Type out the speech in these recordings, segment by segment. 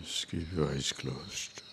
Just keep your eyes closed.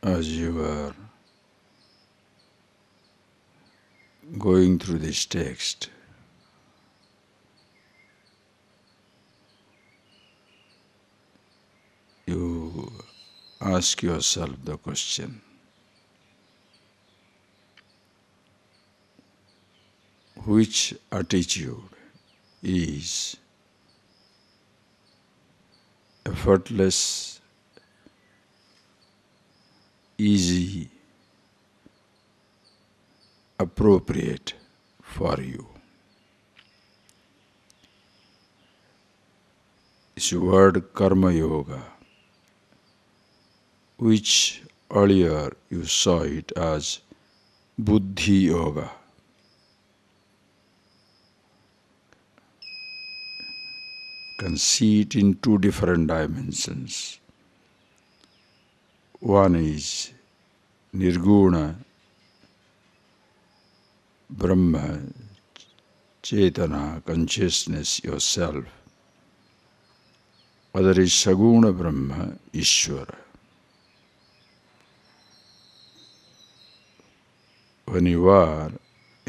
As you are going through this text, you ask yourself the question, which attitude is effortless, easy, appropriate for you? This word Karma Yoga, which earlier you saw it as Buddhi Yoga, can see it in two different dimensions. One is Nirguna, Brahma, Chetana, consciousness, yourself. Other is Saguna Brahma, Ishvara. When you are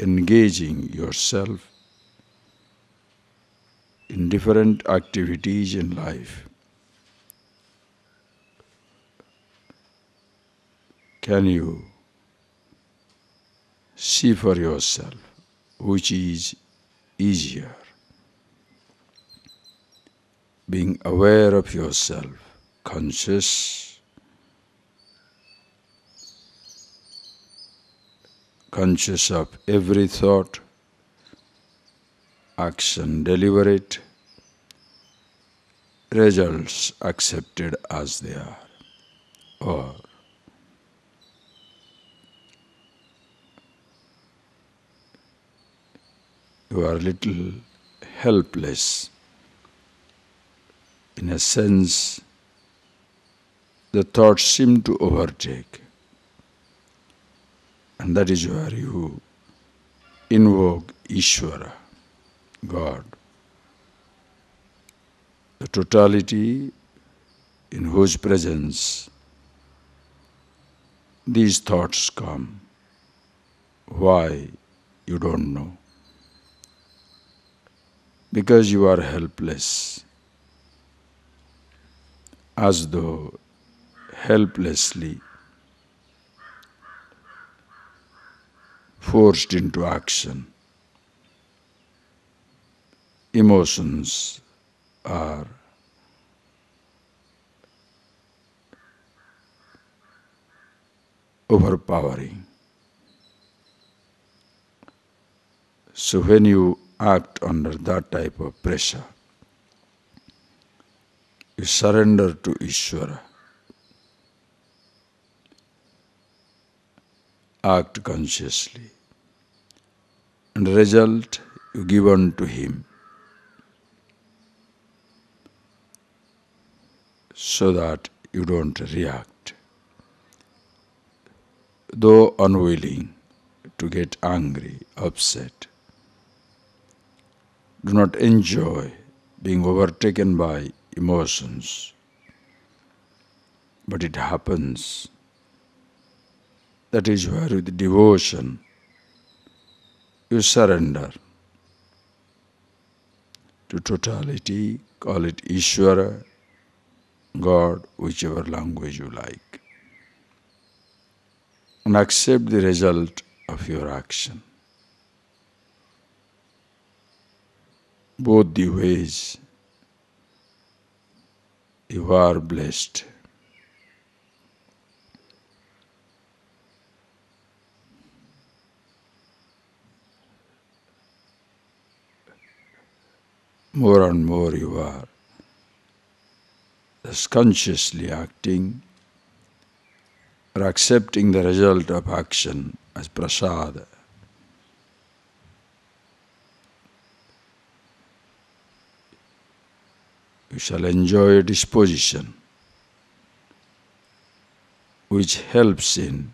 engaging yourself in different activities in life, can you see for yourself which is easier? Being aware of yourself, conscious of every thought, action deliberate, results accepted as they are, or you are a little helpless. In a sense, the thoughts seem to overtake, and that is where you invoke Ishvara, God, the totality in whose presence these thoughts come. Why? You don't know. Because you are helpless, as though helplessly forced into action. Emotions are overpowering. So when you act under that type of pressure, you surrender to Ishvara. Act consciously. And the result you give unto Him, so that you don't react. Though unwilling to get angry, upset, do not enjoy being overtaken by emotions. But it happens. That is where with devotion you surrender to totality, call it Ishvara, God, whichever language you like, and accept the result of your action. Both the ways you are blessed. more and more you are thus consciously acting or accepting the result of action as prasada. You shall enjoy a disposition which helps in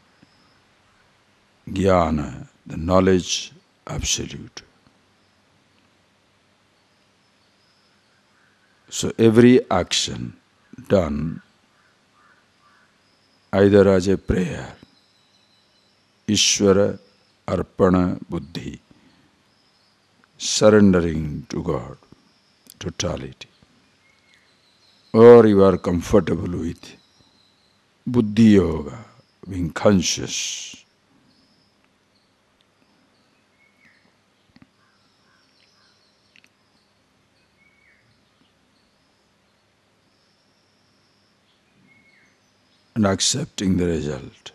jnana, the knowledge absolute. So every action done either as a prayer, Ishvara Arpana Buddhi, surrendering to God, totality, or you are comfortable with Buddhi Yoga, being conscious, and accepting the result.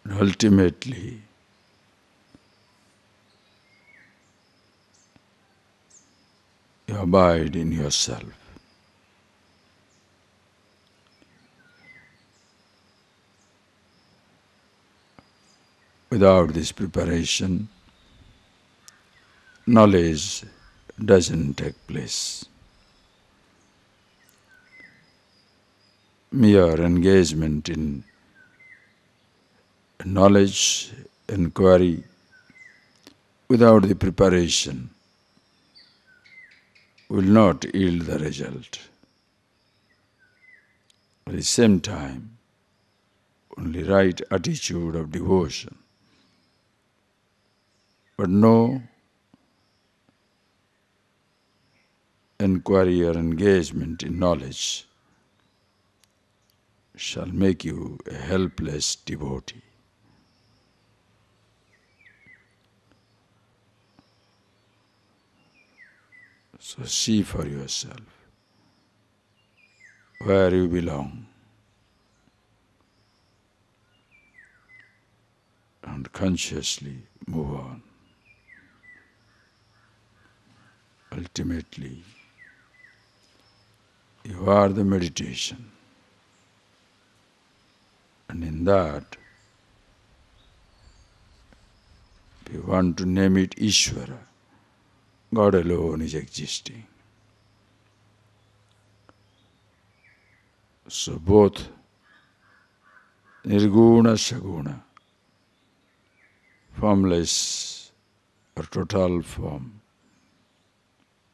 And ultimately, you abide in yourself. Without this preparation, knowledge doesn't take place. Mere engagement in knowledge, inquiry, without the preparation, will not yield the result. At the same time, only right attitude of devotion, but no inquiry or engagement in knowledge shall make you a helpless devotee. So see for yourself where you belong and consciously move on. Ultimately, you are the meditation, and in that, if you want to name it Ishvara, God alone is existing. So both Nirguna, Saguna, formless or total form,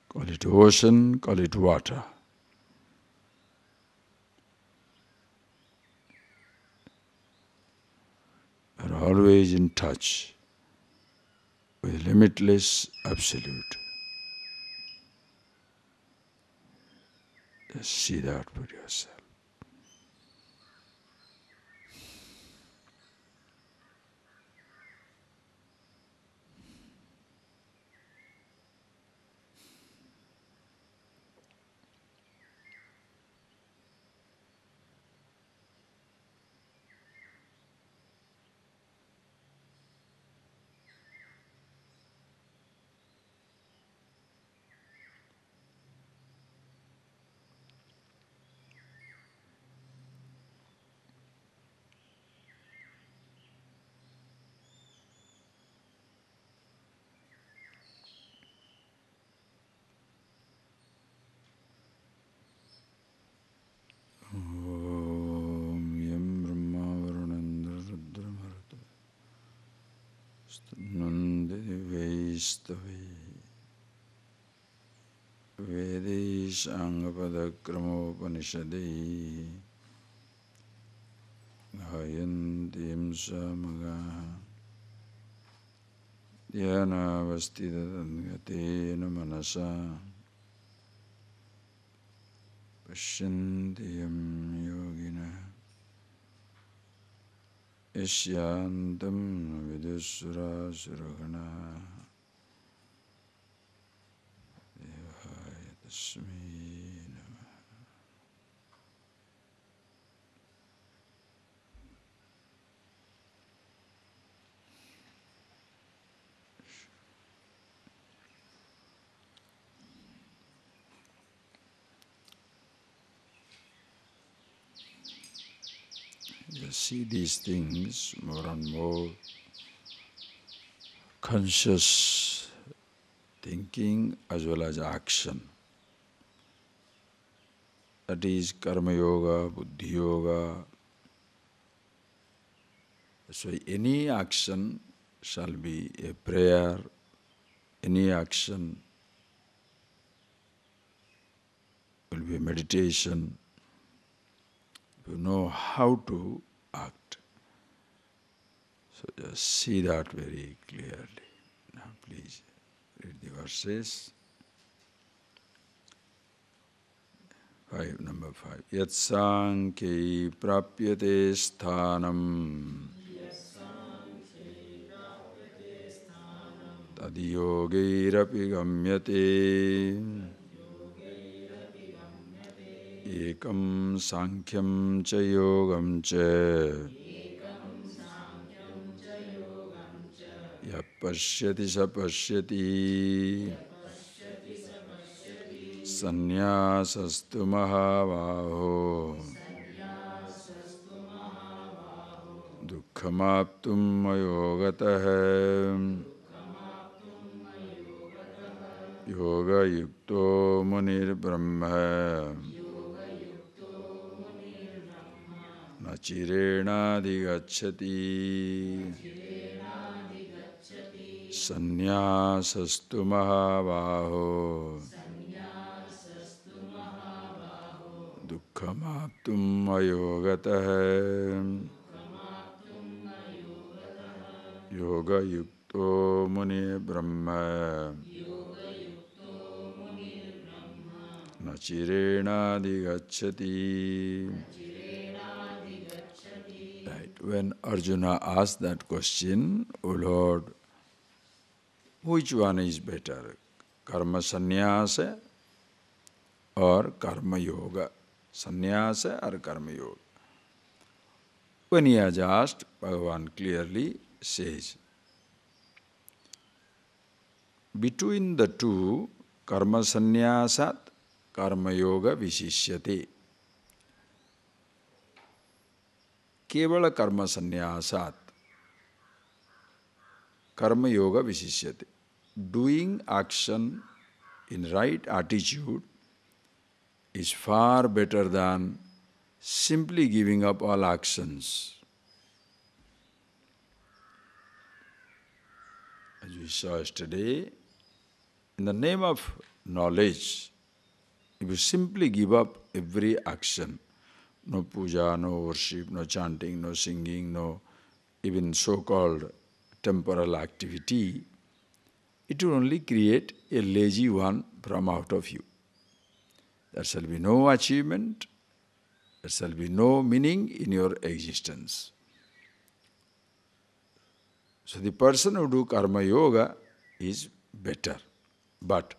call it ocean, call it water, are always in touch with limitless absolute. Just see that for yourself. Om Yam Brahma Varunendra Rudra Nandi Vaistave Vedish Angapadakramopanishade Gayantim Samaga Dhyana Vastidadangate Manasa Pashyantiyam Yogina Yashyantam Vidusura Suragana Devaya Tasmi Namah. see these things more and more. Conscious thinking as well as action. That is karma yoga, buddhi yoga. So any action shall be a prayer, any action will be a meditation. You know how to act. So just see that very clearly. Now please read the verses. Number 5. Yat sankhe prapyate sthanam tad yogairapi gamyate ekam sankyam cha yogam cha yap pashyati sa pashyati sannyāsastu mahāvāho dukkhamāptum ayogatah yoga yukto munir brahma nachirena digacchati sannyāsastu mahāvāho dukkhamāptum ayogatah yoga yukto muni brahma nachirena digacchati. Right. When Arjuna asked that question, O Lord, which one is better, karma sannyasa or karma yoga? Sannyasa or karma yoga? When he has asked, Bhagavan clearly says, between the two, karma sannyasat, karma yoga vishishyate. Kevala karma sannyasat, karma yoga vishishyate. Doing action in right attitude is far better than simply giving up all actions. As we saw yesterday, in the name of knowledge, if you simply give up every action, no puja, no worship, no chanting, no singing, no even so-called temporal activity, it will only create a lazy one from out of you. There shall be no achievement, there shall be no meaning in your existence. So the person who do karma yoga is better. But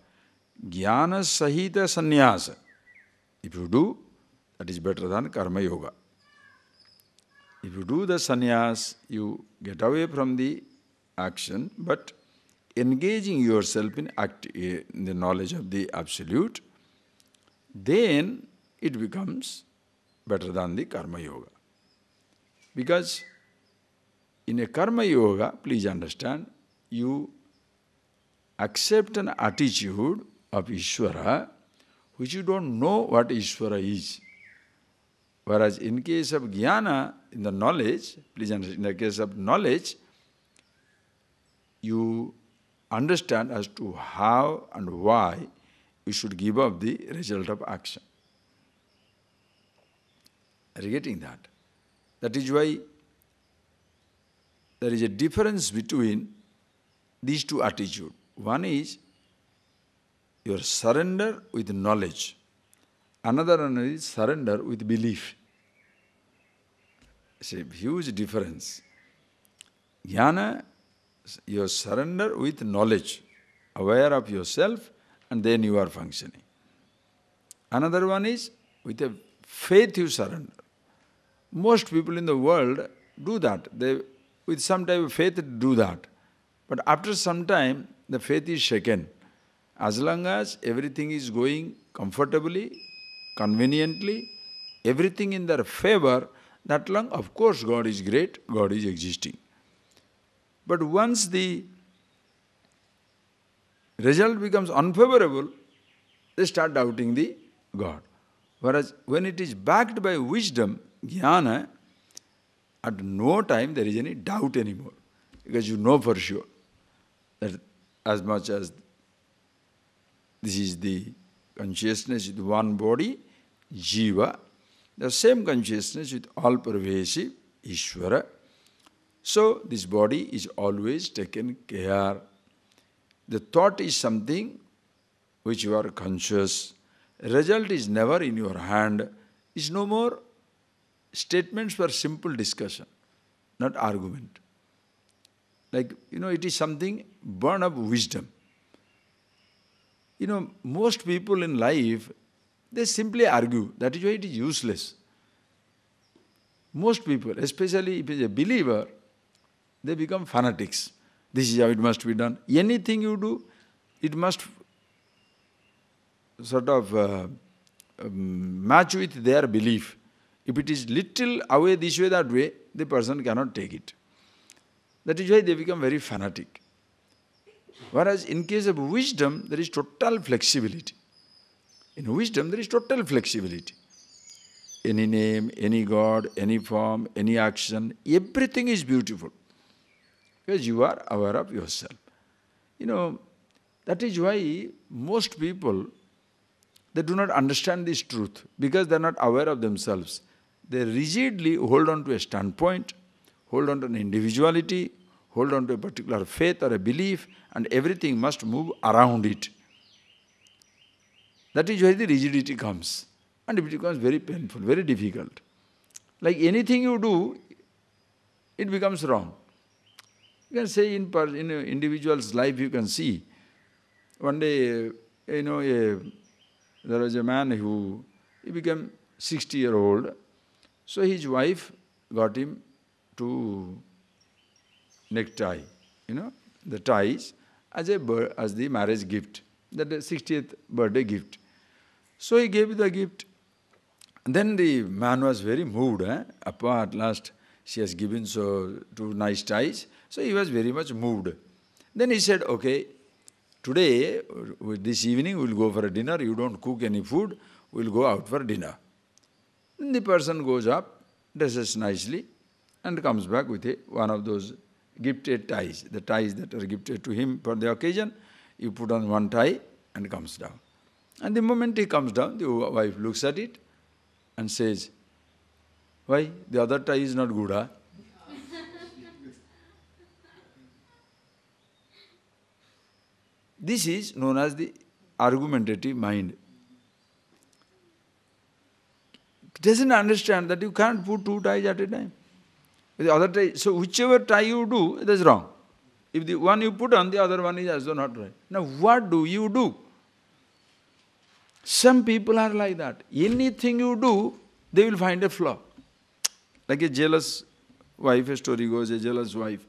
jnana sahita sannyasa, if you do, that is better than karma yoga. If you do the sannyas, you get away from the action, but engaging yourself in the knowledge of the Absolute, then it becomes better than the karma yoga. Because in a karma yoga, please understand, you accept an attitude of Ishvara which you don't know what Ishvara is. Whereas in case of jnana, in the knowledge, please understand, in the case of knowledge, you understand as to how and why you should give up the result of action. Are you getting that? That is why there is a difference between these two attitudes. One is your surrender with knowledge. Another one is surrender with belief. It's a huge difference. Jnana, you surrender with knowledge, aware of yourself, and then you are functioning. Another one is with a faith you surrender. Most people in the world do that. They, with some type of faith, do that. But after some time, the faith is shaken. As long as everything is going comfortably, conveniently, everything in their favor, that long, of course, God is great, God is existing. But once the result becomes unfavorable, they start doubting the God. Whereas when it is backed by wisdom, jnana, at no time there is any doubt anymore. Because you know for sure that as much as this is the consciousness with one body, jiva, the same consciousness with all pervasive, Ishvara. So this body is always taken care. The thought is something which you are conscious. Result is never in your hand. Is no more statements for simple discussion, not argument. Like, it is something born of wisdom. Most people in life, they simply argue. That is why it is useless. Most people, especially if it is a believer, they become fanatics. This is how it must be done. Anything you do, it must sort of match with their belief. If it is little away this way, that way, the person cannot take it. That is why they become very fanatic. Whereas in case of wisdom, there is total flexibility. In wisdom, there is total flexibility. Any name, any God, any form, any action, everything is beautiful. Because you are aware of yourself. That is why most people, they do not understand this truth because they are not aware of themselves. They rigidly hold on to a standpoint, hold on to an individuality, hold on to a particular faith or a belief, and everything must move around it. That is why the rigidity comes. And it becomes very painful, very difficult. Like anything you do, it becomes wrong. You can say in an individual's life, you can see. One day, there was a man he became 60-year-old. So his wife got him 2 necktie, the ties, as the marriage gift, that the 60th birthday gift. So he gave the gift. Then the man was very moved. At last, she has given 2 nice ties. So he was very much moved. Then he said, okay, today, this evening, we'll go for a dinner. You don't cook any food. We'll go out for dinner. Then the person goes up, dresses nicely, and comes back with one of those gifted ties, the ties that are gifted to him for the occasion. You put on one tie and comes down. And the moment he comes down, the wife looks at it and says, why? The other tie is not good, huh? This is known as the argumentative mind. It doesn't understand that you can't put 2 ties at a time. The other tie, so whichever tie you do, it is wrong. If the one you put on, the other one is also not right. Now what do you do? Some people are like that. Anything you do, they will find a flaw. Like a jealous wife, a story goes, a jealous wife.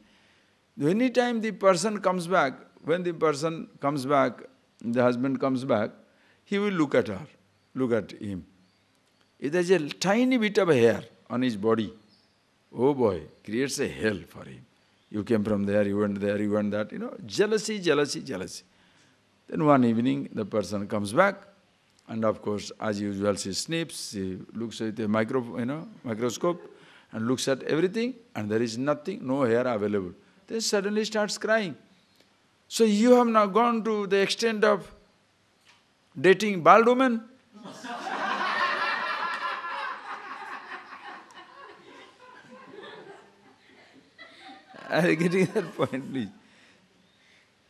Anytime the person comes back, when the person comes back, the husband comes back, he will look at her, look at him. If there is a tiny bit of hair on his body, oh boy, creates a hell for him. You came from there, you went there, you went that, jealousy, jealousy, jealousy. Then one evening, the person comes back, and of course, as usual, she snips, she looks at a microscope, and looks at everything, and there is nothing, no hair available. Then suddenly starts crying. So you have now gone to the extent of dating bald women? Are you getting that point, please?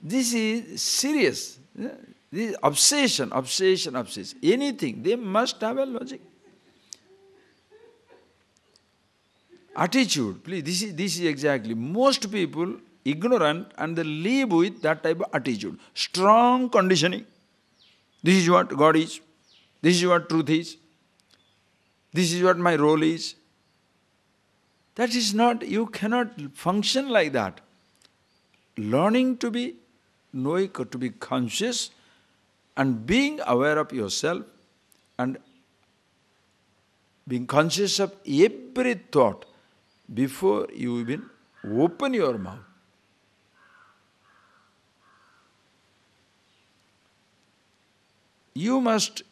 This is serious. This is obsession, obsession, obsession. Anything, they must have a logic. Attitude, please, this is exactly. Most people ignorant and they live with that type of attitude. Strong conditioning. This is what God is. This is what truth is. This is what my role is. That is not, you cannot function like that. Learning to be knowing, to be conscious and being aware of yourself and being conscious of every thought before you even open your mouth. You must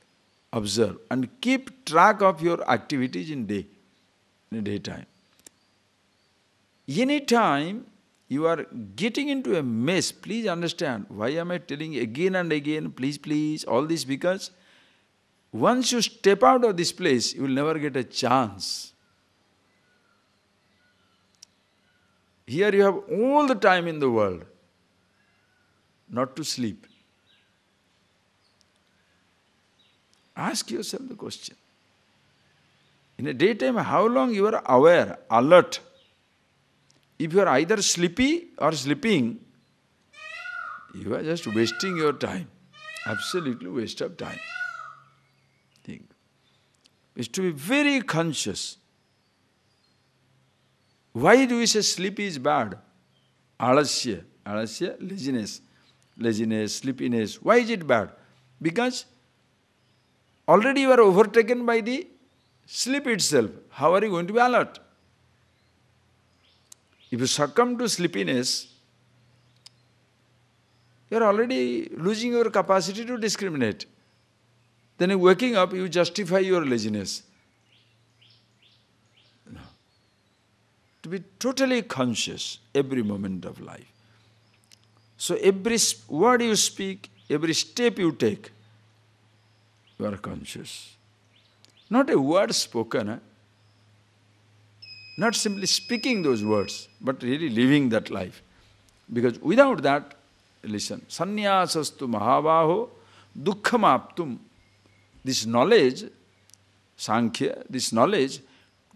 observe and keep track of your activities in daytime. Anytime you are getting into a mess, please understand, why am I telling again and again, please, all this, because once you step out of this place, you will never get a chance. Here you have all the time in the world not to sleep. Ask yourself the question. In a daytime, how long you are aware, alert? If you are either sleepy or sleeping, you are just wasting your time. Absolutely waste of time. Think. Is to be very conscious. Why do we say sleep is bad? Alasya, laziness, sleepiness. Why is it bad? Because already you are overtaken by the sleep itself. How are you going to be alert? If you succumb to sleepiness, you are already losing your capacity to discriminate. Then waking up, you justify your laziness. No. To be totally conscious every moment of life. So every word you speak, every step you take, you are conscious. Not a word spoken, not simply speaking those words, but really living that life. Because without that, listen, sannyāsastu mahābāho dukkhamāptum. This knowledge, Sankhya, this knowledge,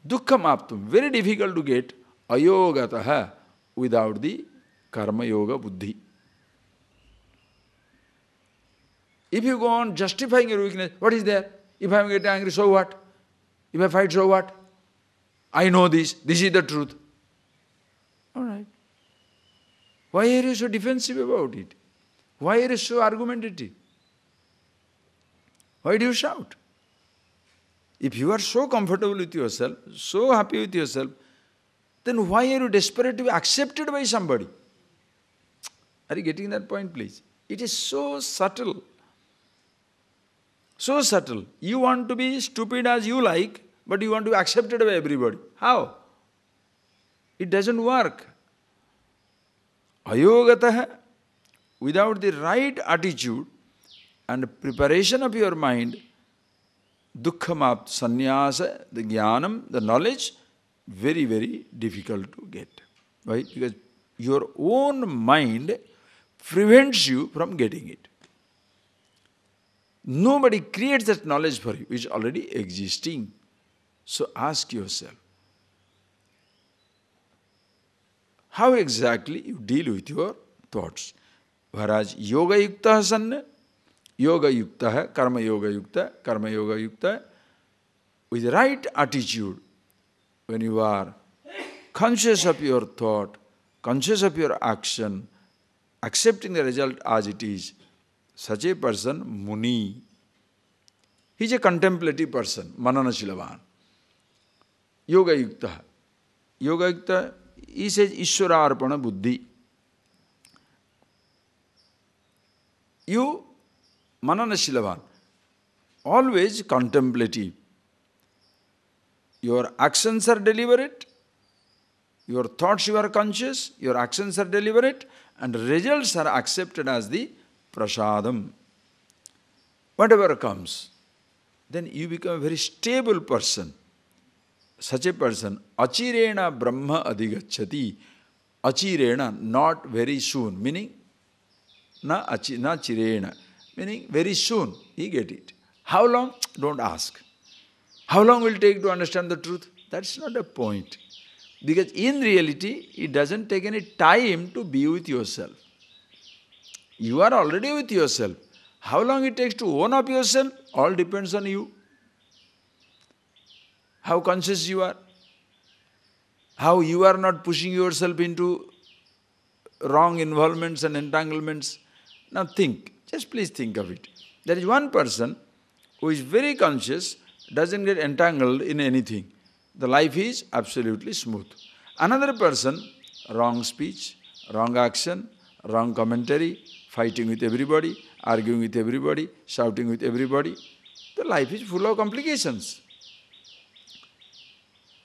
dukkhamāptum, very difficult to get, ayogataha, without the karma yoga buddhi. If you go on justifying your weakness, what is there? If I am getting angry, so what? If I fight, so what? I know this is the truth. All right. Why are you so defensive about it? Why are you so argumentative? Why do you shout? If you are so comfortable with yourself, so happy with yourself, then why are you desperate to be accepted by somebody? Are you getting that point, please? It is so subtle. So subtle. You want to be stupid as you like, but you want to be accepted by everybody. How? It doesn't work. Ayogataha, without the right attitude and preparation of your mind, dukkhamāpt, sannyāsa, the jnanam, the knowledge, very, very difficult to get. Why? Because your own mind prevents you from getting it. Nobody creates that knowledge for you, which is already existing. So ask yourself, how exactly you deal with your thoughts? Whereas yoga yukta sanna, yoga yukta, karma yoga yukta, with the right attitude, when you are conscious of your thought, conscious of your action, accepting the result as it is, such a person, muni, he is a contemplative person, mananashilavan. Yoga yukta. Yoga yukta, he says Ishvara arpana buddhi. You, mananashilavan, always contemplative. Your actions are deliberate, your thoughts you are conscious, your actions are deliberate, and results are accepted as the prasadam. Whatever comes, then you become a very stable person. Such a person, achirena brahma adhigacchati. Achirena, not very soon, meaning na chirena, meaning very soon, he get it. How long? Don't ask. How long will it take to understand the truth? That's not a point. Because in reality, it doesn't take any time to be with yourself. You are already with yourself. How long it takes to own up yourself? All depends on you. How conscious you are. How you are not pushing yourself into wrong involvements and entanglements. Now think. Just please think of it. There is one person who is very conscious, doesn't get entangled in anything. The life is absolutely smooth. Another person, wrong speech, wrong action, wrong commentary, fighting with everybody, arguing with everybody, shouting with everybody. The life is full of complications.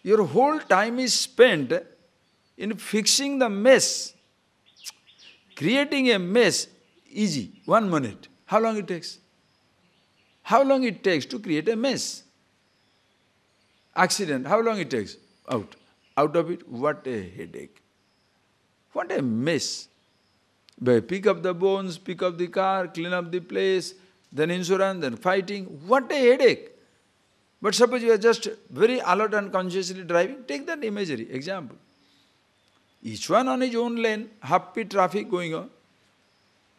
Your whole time is spent in fixing the mess. Creating a mess, easy, 1 minute. How long it takes? How long it takes to create a mess? Accident, how long it takes? Out. Out of it, what a headache. What a mess. Pick up the bones, pick up the car, clean up the place, then insurance, then fighting. What a headache. But suppose you are just very alert and consciously driving, take that imagery, example. Each one on his own lane, happy traffic going on.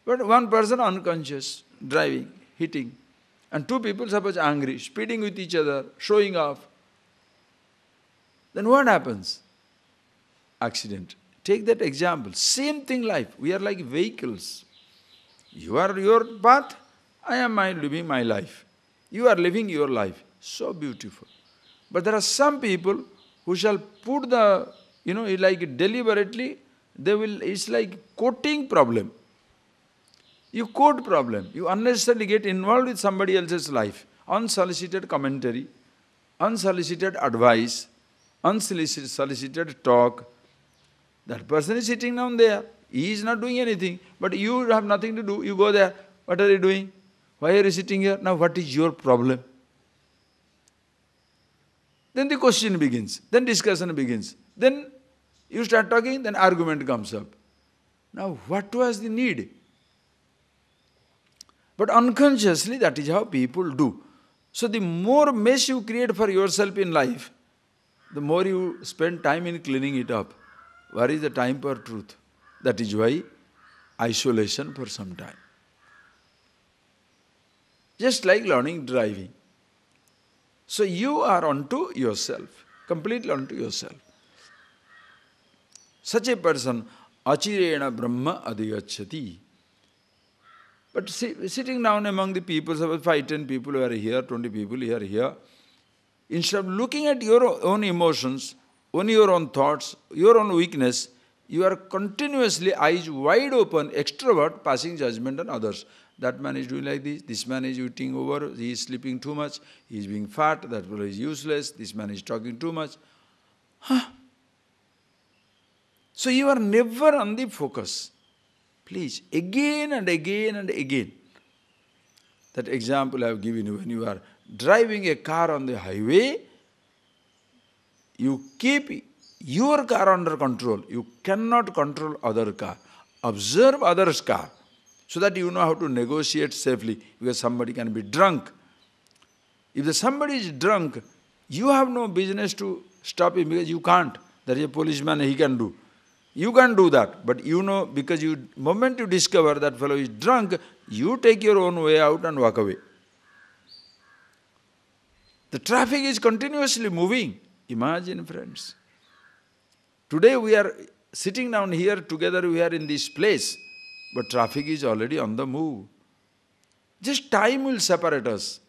But one person unconscious, driving, hitting. And two people suppose angry, speeding with each other, showing off. Then what happens? Accident. Take that example. Same thing life. We are like vehicles. You are your path, I am living my life. You are living your life. So beautiful. But there are some people who shall put the, like deliberately, it's like quoting problem. You quote problem. You unnecessarily get involved with somebody else's life. Unsolicited commentary, unsolicited advice, unsolicited talk. That person is sitting down there. He is not doing anything. But you have nothing to do. You go there. What are you doing? Why are you sitting here? Now what is your problem? Then the question begins. Then discussion begins. Then you start talking, then argument comes up. Now what was the need? But unconsciously that is how people do. So the more mess you create for yourself in life, the more you spend time in cleaning it up. Where is the time for truth? That is why isolation for some time. Just like learning driving. So you are onto yourself, completely onto yourself. Such a person, achirena brahma adhigacchati. But sitting down among the people, suppose 5, 10 people who are here, 20 people here, instead of looking at your own emotions, only your own thoughts, your own weakness, you are continuously eyes wide open, extrovert, passing judgment on others. That man is doing like this man is eating over, he is sleeping too much, he is being fat, that fellow is useless, this man is talking too much. So you are never on the focus. Please, again and again and again. That example I have given you, when you are driving a car on the highway, you keep your car under control. You cannot control other car. Observe others' car so that you know how to negotiate safely, because somebody can be drunk. If somebody is drunk, you have no business to stop him because you can't. There is a policeman, he can do. You can't do that, but you know, because moment you discover that fellow is drunk, you take your own way out and walk away. The traffic is continuously moving. Imagine, friends. Today we are sitting down here together, we are in this place, but traffic is already on the move. Just time will separate us.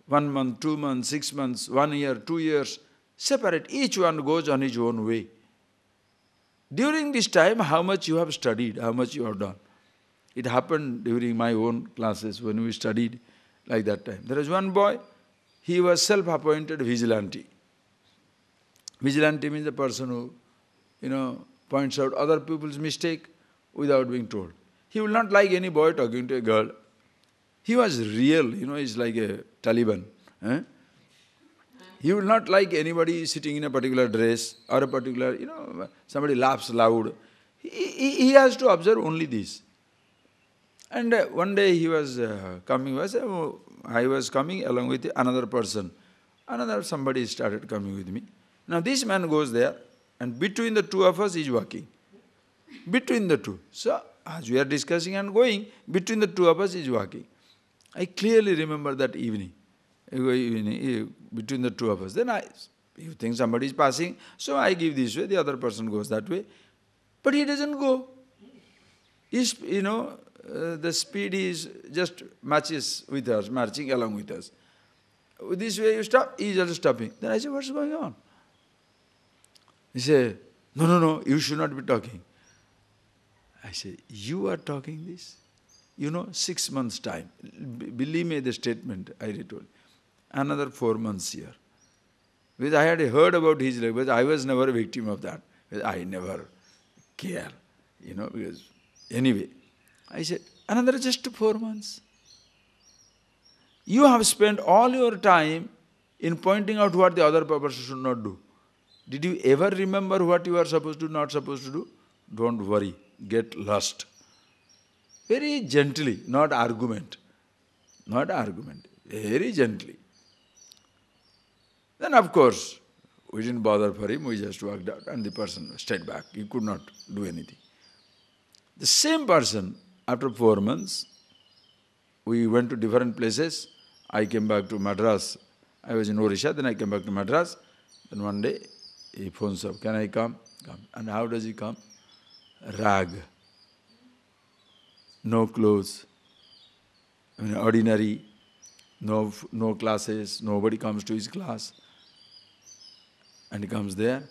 1 month, 2 months, 6 months, 1 year, 2 years, separate. Each one goes on his own way. During this time, how much you have studied, how much you have done. It happened during my own classes when we studied like that time. There was one boy, he was self-appointed vigilante. Vigilante means the person who, points out other people's mistake without being told. He will not like any boy talking to a girl. He was real, he's like a Taliban. He will not like anybody sitting in a particular dress or a particular, somebody laughs loud. He has to observe only this. And one day he was coming, I was coming along with another person. Somebody started coming with me. Now this man goes there, and between the two of us he is walking. Between the two. So as we are discussing and going, between the two of us he is walking. I clearly remember that evening. Between the two of us. Then you think somebody is passing, so I give this way, the other person goes that way. But he doesn't go. He's, the speed is just matches with us, marching along with us. This way you stop, he is also stopping. Then I say, what's going on? He say, no, you should not be talking. I say, you are talking this? 6 months time. Believe me the statement I told. Another 4 months here. Because I had heard about his life, but I was never a victim of that. Because I never care, because anyway. I said, another just 4 months. You have spent all your time in pointing out what the other person should not do. Did you ever remember what you are supposed to, not supposed to do? Don't worry, get lost. Very gently, not argument. Not argument, very gently. Then of course, we didn't bother for him, we just walked out and the person stayed back. He could not do anything. The same person, after 4 months, we went to different places. I came back to Madras. I was in Odisha, then I came back to Madras. Then one day, he phones up, can I come? Come. And how does he come? Rag. No clothes. Ordinary. No classes. Nobody comes to his class. And he comes there.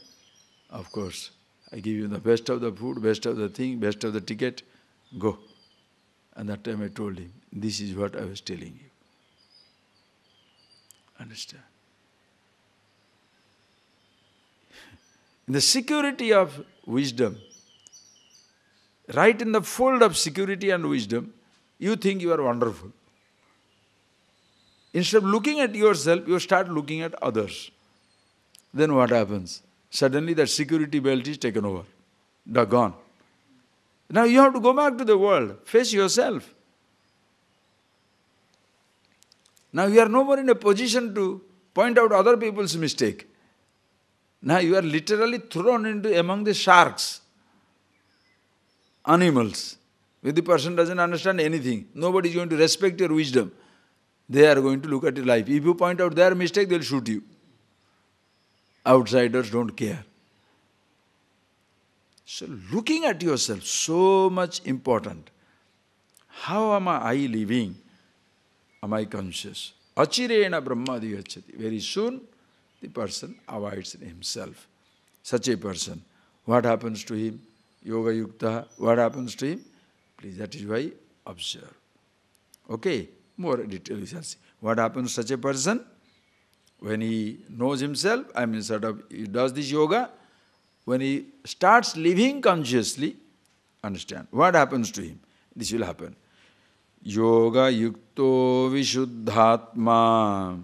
Of course, I give you the best of the food, best of the thing, best of the ticket. Go. And that time I told him, this is what I was telling you. Understand? In the security of wisdom, right in the fold of security and wisdom, you think you are wonderful. Instead of looking at yourself, you start looking at others. Then what happens? Suddenly that security belt is taken over. Gone. Now you have to go back to the world, face yourself. Now you are no more in a position to point out other people's mistake. Now you are literally thrown into among the sharks, animals. If the person doesn't understand anything, nobody is going to respect your wisdom. They are going to look at your life. If you point out their mistake, they will shoot you. Outsiders don't care. So looking at yourself, so much important. How am I living? Am I conscious? Achirena brahmadi gacchati. Very soon, the person avoids himself. Such a person, what happens to him? Yoga yukta, what happens to him? Please, that is why observe. Okay, more detail we shall see. What happens to such a person? When he knows himself, he does this yoga, when he starts living consciously, understand, what happens to him? This will happen. Yoga yukto vishuddhatma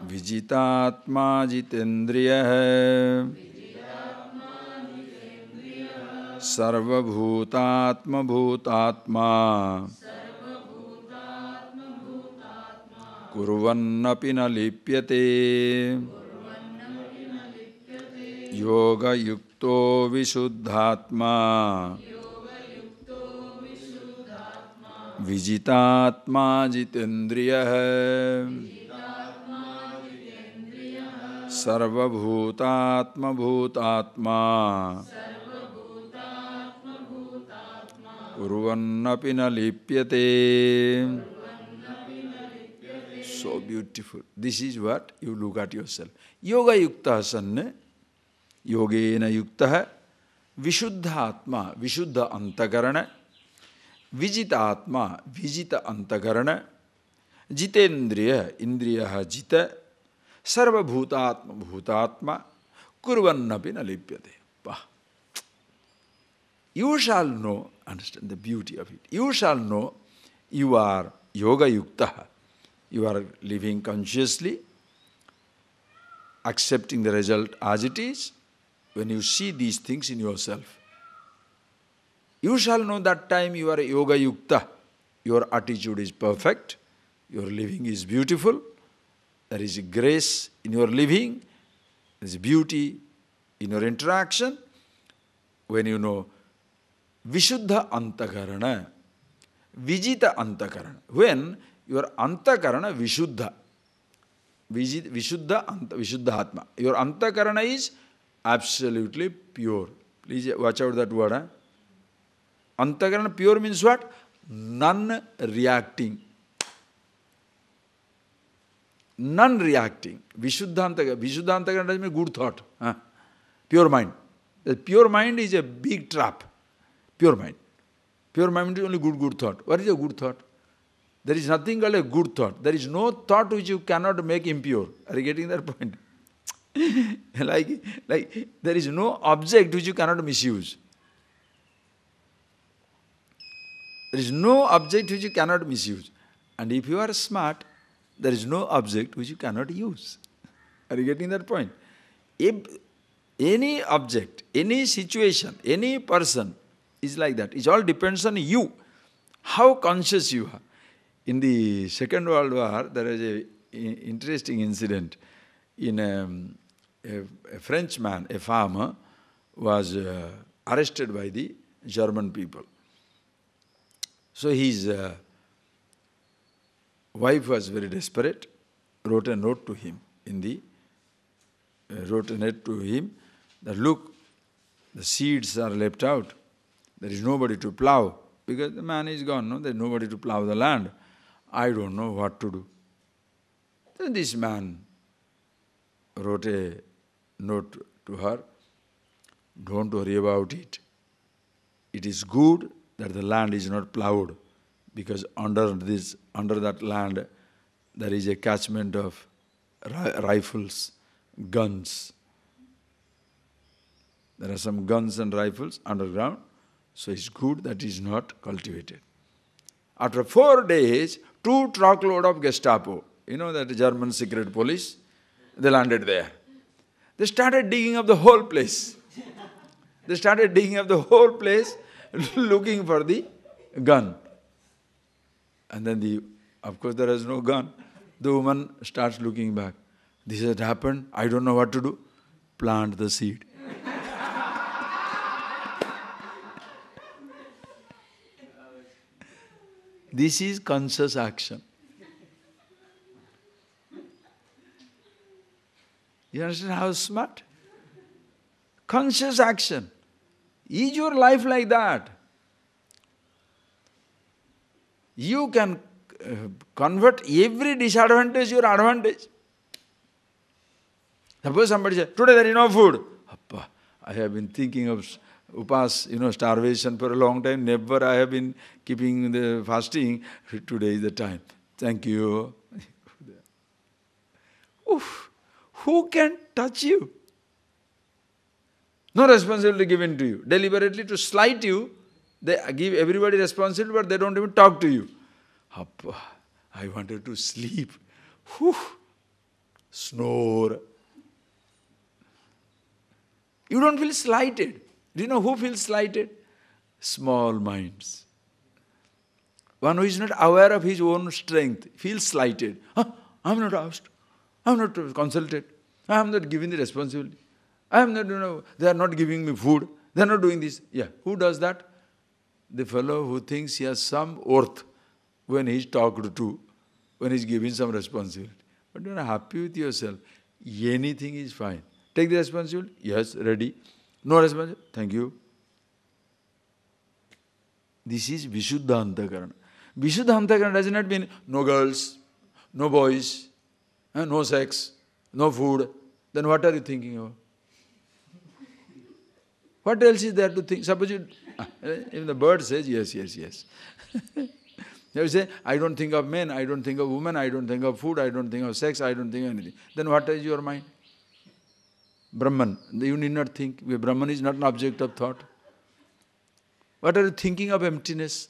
vijitatma jitendriya sarvabhutatma bhutatma kurvannapi na lipyate yoga yukto vishuddhatma vijitatma jitendriya sarvabhutatma bhutatma kurvannapi na lipyate. So beautiful. This is what you look at yourself. Yoga yukta sanne, yogena yukta vishuddha atma, vishuddha antakarana, vijita atma, vijita antakarana, jitendriya, indriya jita, sarva bhutatma, bhutatma, kurvannapi na lipyate. You shall know, understand the beauty of it. You shall know you are yoga yukta. You are living consciously, accepting the result as it is. When you see these things in yourself, you shall know that time you are yoga yukta. Your attitude is perfect. Your living is beautiful. There is grace in your living. There is beauty in your interaction. When you know Vishuddha antakarana, Vijita antakarana. When your antakarana Vishuddha, Vishuddha atma. Your antakarana is absolutely pure. Please watch out that word. Antakarana pure means what? Non-reacting. non-reacting. Vishuddhantakarana doesn't mean good thought. Pure mind. The pure mind is a big trap. Pure mind. Pure mind is only good thought. What is a good thought? There is nothing called a good thought. There is no thought which you cannot make impure. Are you getting that point? like there is no object which you cannot misuse. There is no object which you cannot misuse. And if you are smart, there is no object which you cannot use. Are you getting that point? If any object, any situation, any person is like that, it all depends on you, how conscious you are. In the Second World War, there is an interesting incident. In a Frenchman, a farmer, was arrested by the German people. So his wife was very desperate, wrote a note to him that look, the seeds are left out, there is nobody to plow, because the man is gone, no? There is nobody to plow the land. I don't know what to do. Then this man wrote a note to her, don't worry about it. It is good that the land is not plowed, because under that land there is a catchment of rifles, guns. There are some guns and rifles underground, so it's good that it is not cultivated. After 4 days, 2 truckload of Gestapo, you know that German secret police, they landed there. They started digging up the whole place. They started digging up the whole place, looking for the gun. And then of course there is no gun. The woman starts looking back. This has happened, I don't know what to do. Plant the seed. This is conscious action. You understand how smart? Conscious action. Is your life like that? You can convert every disadvantage your advantage. Suppose somebody says, today there is no food. Appa, I have been thinking of starvation for a long time. Never I have been keeping the fasting. Today is the time. Thank you. Oof. Who can touch you? No responsibility given to you. Deliberately to slight you, they give everybody responsibility, but they don't even talk to you. Appa, I wanted to sleep. Whew. Snore. You don't feel slighted. Do you know who feels slighted? Small minds. One who is not aware of his own strength feels slighted. I am not asked. I am not consulted. I am not given the responsibility. I am not, they are not giving me food. They are not doing this. Yeah, who does that? The fellow who thinks he has some worth when he is talked to, when he is given some responsibility. But you are happy with yourself. Anything is fine. Take the responsibility. Yes, ready. No responsibility. Thank you. This is Vishuddhantakarana. Vishuddhantakarana does not mean no girls, no boys, no sex, no food. Then what are you thinking of? What else is there to think? Suppose if the bird says yes, yes, yes. You say, I don't think of men, I don't think of women, I don't think of food, I don't think of sex, I don't think of anything. Then what is your mind? Brahman. You need not think. Brahman is not an object of thought. What are you thinking of emptiness?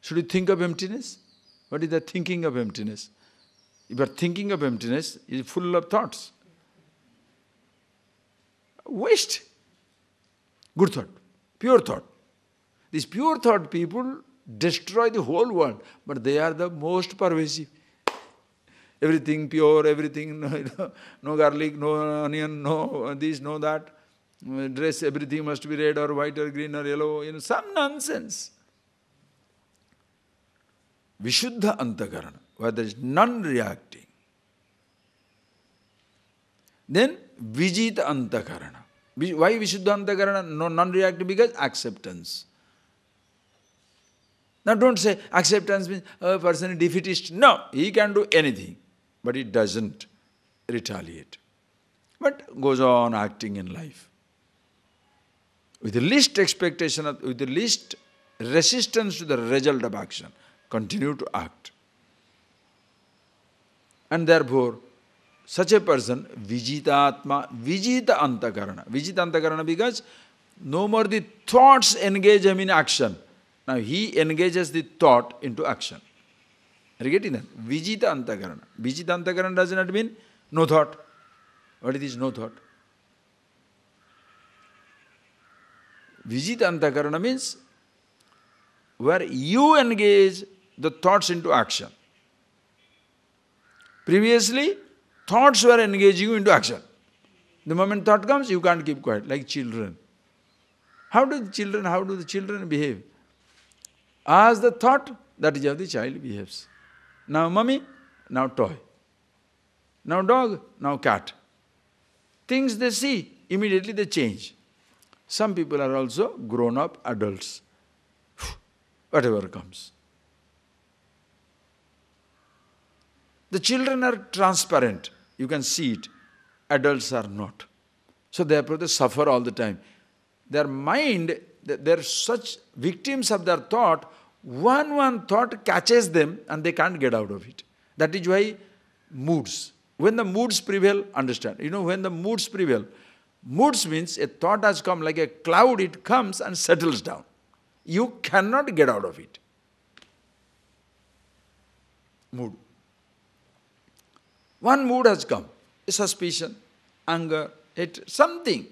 Should you think of emptiness? What is the thinking of emptiness? If you are thinking of emptiness, it is full of thoughts. Waste. Good thought. Pure thought. These pure thought people destroy the whole world, but they are the most pervasive. Everything pure, everything, no garlic, no onion, no this, no that. Dress, everything must be red or white or green or yellow, some nonsense. Vishuddha antakarana, where there is non-reacting. Then vijita antakarana. Why Vishuddha antakarana? No, non-reacting, because acceptance. Now don't say acceptance means a person is defeatist. No, he can do anything, but he doesn't retaliate. But goes on acting in life. With the least expectation, with the least resistance to the result of action, continue to act. And therefore, such a person, Vijitatma, Vijita Antakarana. Vijita Antakarana because no more the thoughts engage him in action. Now he engages the thought into action. Are you getting that? Vijita Antakarana. Vijita Antakarana does not mean no thought. What it is no thought? Vijita Antakarana means where you engage the thoughts into action. Previously, thoughts were engaging you into action. The moment thought comes, you can't keep quiet, like children. How do the children behave? As the thought, that is how the child behaves. Now mummy, now toy. Now dog, now cat. Things they see, immediately they change. Some people are also grown-up adults. Whatever comes. The children are transparent. You can see it. Adults are not. So therefore they suffer all the time. Their mind, they're such victims of their thought, one thought catches them and they can't get out of it. That is why moods. When the moods prevail, understand. You know, when the moods prevail, moods means a thought has come like a cloud, it comes and settles down. You cannot get out of it. Mood. One mood has come, a suspicion, anger, hatred, something.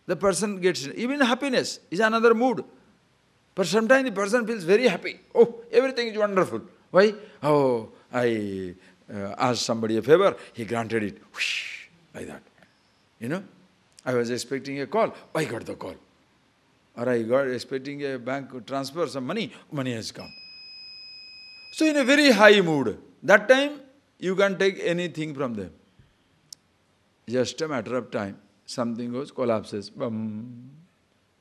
The person gets, even happiness is another mood. But sometimes the person feels very happy. Oh, everything is wonderful. Why? Oh, I asked somebody a favor, he granted it. Whoosh, like that. You know, I was expecting a call, I got the call. Or I got expecting a bank transfer, some money has come. So in a very high mood, that time you can take anything from them. Just a matter of time. Something goes, collapses. Bum.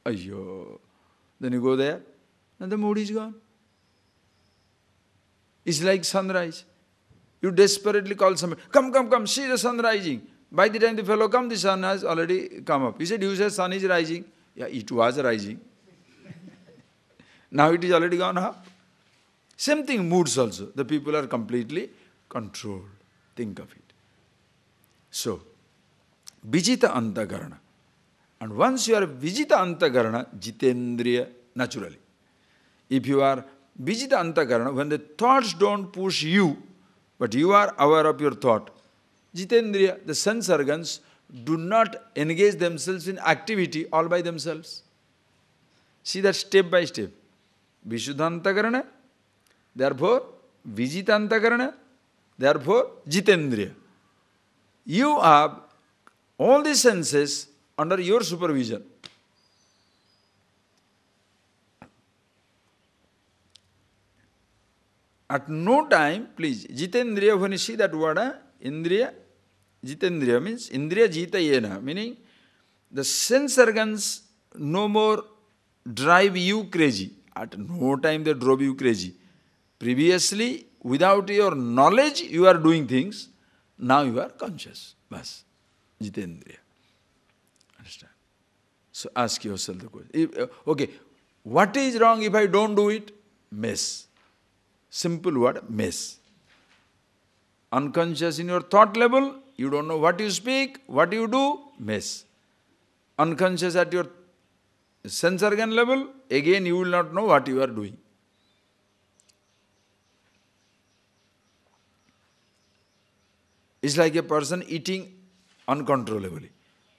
Ayyo. Then you go there, and the mood is gone. It's like sunrise. You desperately call somebody, come, see the sun rising. By the time the fellow comes, the sun has already come up. He said, you said sun is rising. Yeah, it was rising. Now it is already gone up. Same thing, moods also. The people are completely controlled. Think of it. So, Vijita Antakarana. And once you are Vijita Antakarana, Jitendriya, naturally. If you are Vijita Antakarana, when the thoughts don't push you, but you are aware of your thought, Jitendriya, the sense organs do not engage themselves in activity all by themselves. See that step by step. Vishuddha Antakarana, therefore Vijita Antakarana, therefore Jitendriya. You have all the senses under your supervision. At no time, please, Jitendriya, when you see that word, Indriya, Jitendriya means Indriya Jita Yena, meaning the sense organs no more drive you crazy. At no time they drove you crazy. Previously, without your knowledge, you are doing things. Now you are conscious. Bas. Jitendriya. Understand? So ask yourself the question. Okay, what is wrong if I don't do it? Mess. Simple word, mess. Unconscious in your thought level, you don't know what you speak, what you do, mess. Unconscious at your sense organ level, again you will not know what you are doing. It's like a person eating uncontrollably,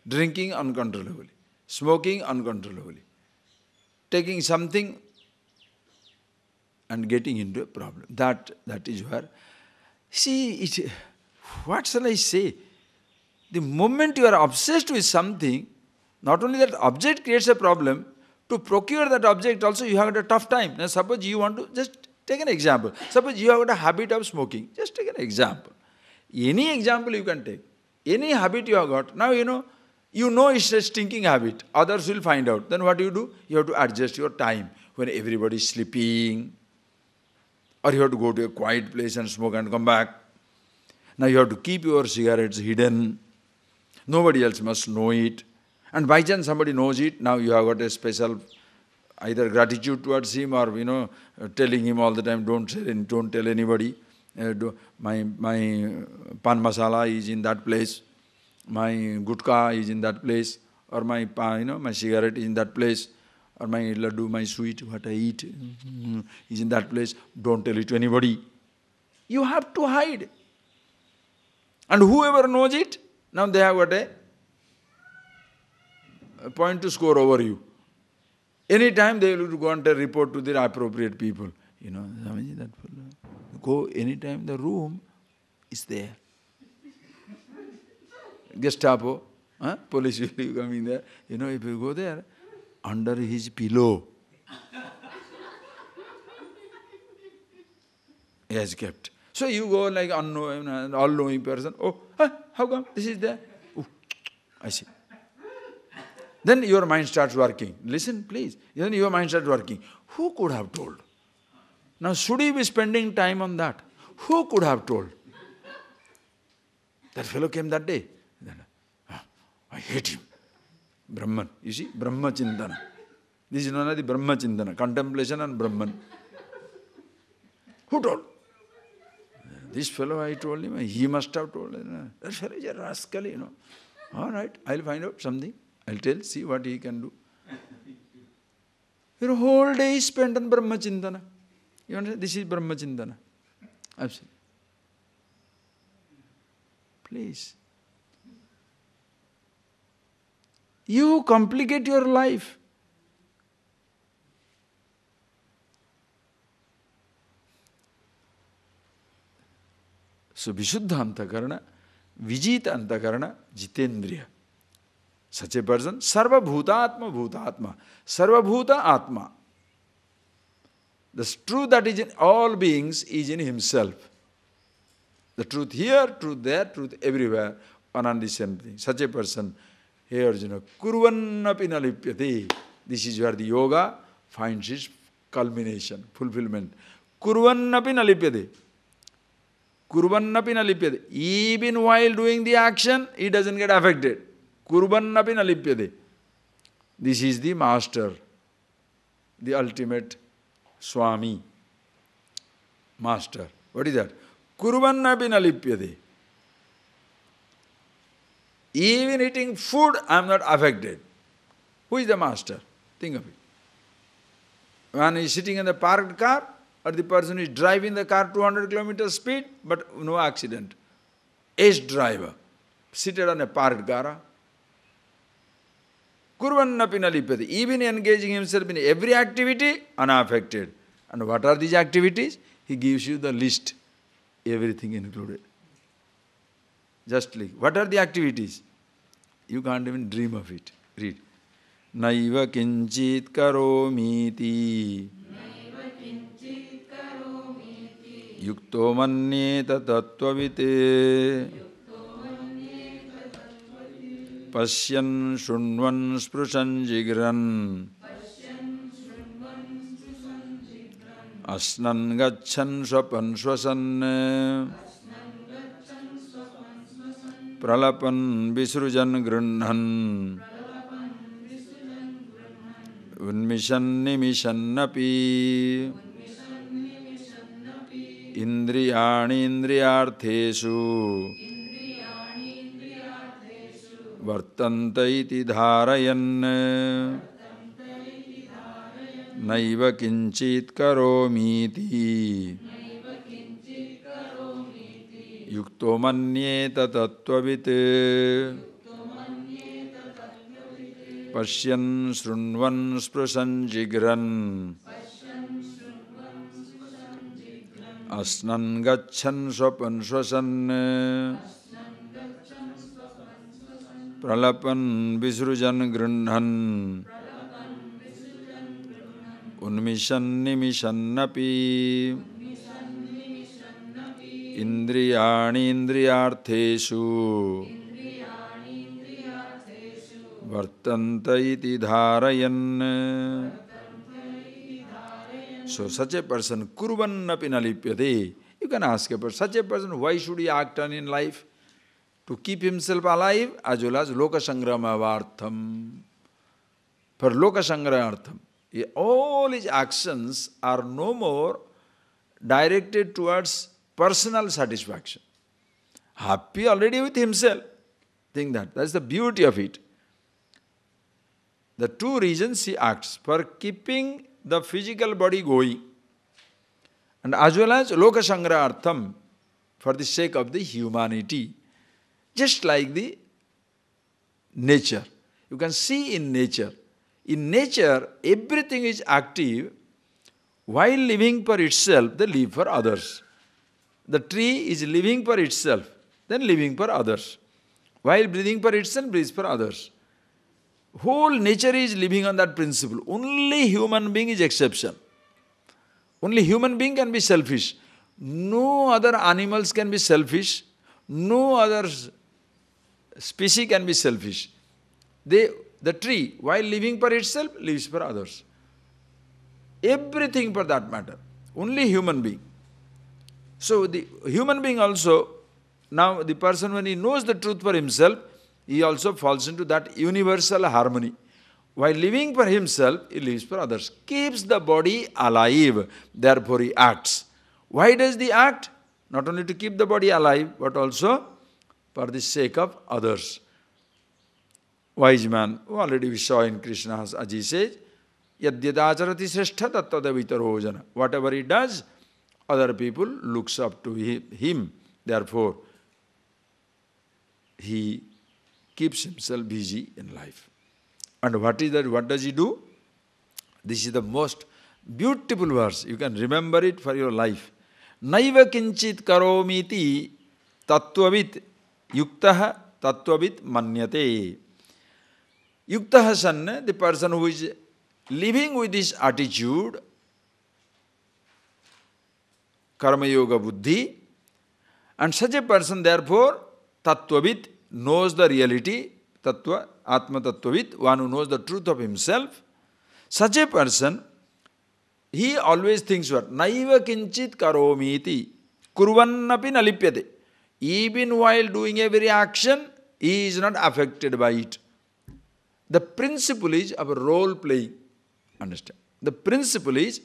drinking uncontrollably, smoking uncontrollably, taking something and getting into a problem. That is where, see, what shall I say? The moment you are obsessed with something, not only that object creates a problem, to procure that object also you have got a tough time. Now suppose you want to, just take an example. Suppose you have got a habit of smoking. Just take an example. Any example you can take. Any habit you have got. Now you know it's a stinking habit. Others will find out. Then what do? You have to adjust your time. when everybody is sleeping, or you have to go to a quiet place and smoke and come back. Now you have to keep your cigarettes hidden. Nobody else must know it. And by chance somebody knows it, now you have got a special either gratitude towards him or, telling him all the time, don't tell anybody. My pan masala is in that place, my gutka is in that place, or my my cigarette is in that place, or my laddu, my sweet, what I eat is in that place. Don't tell it to anybody. You have to hide. And whoever knows it, now they have got a point to score over you. Anytime they will go and report to the appropriate people. Swamiji, that fellow. Go anytime, the room is there. Gestapo, police will be coming there. If you go there, under his pillow, he has kept. So you go like unknown, all-knowing person. Oh, how come this is there? Oh, I see. Then your mind starts working. Listen, please. Then your mind starts working. Who could have told? Now, should he be spending time on that? Who could have told? That fellow came that day. Then, I hate him. Brahman. You see, Brahma Chintana. This is known as the Brahma Chintana, contemplation and Brahman. Who told? This fellow, I told him, he must have told. That fellow is a rascal, All right, I'll find out something. I'll tell, see what he can do. Your whole day is spent on Brahma Chintana. You understand? This is Brahma Chintana. Absolutely. Please. You complicate your life. So, Vishuddha Antakarana, Vijita Antakarana, Jitendriya. Such a person, Sarva Bhutatma Bhutatma, Sarva Bhuta Atma. The truth that is in all beings is in himself. The truth here, truth there, truth everywhere, one and the same thing. Such a person, here Arjuna, Kurvannapi nalipyate. This is where the yoga finds its culmination, fulfillment. Kurvannapi nalipyate. Kurvannapi nalipyate. Even while doing the action, he doesn't get affected. Kurvannapi nalipyate. This is the master, the ultimate Swami, master. What is that? Kurvannapi nalipyate. Even eating food, I am not affected. Who is the master? Think of it. One is sitting in the parked car, or the person is driving the car 200 kilometers speed, but no accident. Ace driver, seated on a parked car. Kurvannapi nalipyate. Even engaging himself in every activity, unaffected. And what are these activities? He gives you the list, everything included. Just like, what are the activities? You can't even dream of it. Read. Naiva kinchit karomiti yukto manyeta tattvavite pasyan shunvan sprushan jigran asnan gachan swapan swasan pralapan visrujan grunhan unmishan nimishannapi indriyani indriyarthesu vartanta iti dharayan naiva kinchit karomiti yukto manyeta tattvavite pasyan shrunvan sprushan jigran asnan gachan swapan swasan pralapan visrujan grunhan unmishan nimishannapi indriyani indriyarthesu vartanta iti dharayan So such a person, kurvannapi nalipyate. You can ask a person, such a person, why should he act on in life? To keep himself alive as well as loka sangramavartham. For loka sangramartham. All his actions are no more directed towards personal satisfaction. Happy already with himself. Think that. That's the beauty of it. The two reasons he acts. For keeping the physical body going. And as well as loka sangrartham, for the sake of the humanity. Just like the nature. You can see in nature. In nature, everything is active. While living for itself, they live for others. The tree is living for itself, then living for others. While breathing for itself, breathes for others. Whole nature is living on that principle. Only human being is exception. Only human being can be selfish. No other animals can be selfish. No other species can be selfish. The tree, while living for itself, lives for others. Everything for that matter. Only human being. So the human being also, now the person when he knows the truth for himself, he also falls into that universal harmony. While living for himself, he lives for others. Keeps the body alive, therefore he acts. Why does he act? Not only to keep the body alive, but also for the sake of others. Wise man, who already we saw in Krishna's, as he says, Yadyadacharati srestha tattadavitaro. Whatever he does, other people looks up to him. Therefore, he keeps himself busy in life. And what is that? What does he do? This is the most beautiful verse. You can remember it for your life. Naiva kinchit karomiti tattvavit yuktaha tattvavit manyate. Yuktaha sanna, the person who is living with this attitude, karma yoga buddhi, and such a person therefore, tattvavit, knows the reality, tattva, atma tattvavit, one who knows the truth of himself. Such a person, he always thinks what? Naiva kinchit karomiti, kurvannapi nalipyate. Even while doing every action, he is not affected by it. The principle is of role playing. Understand? The principle is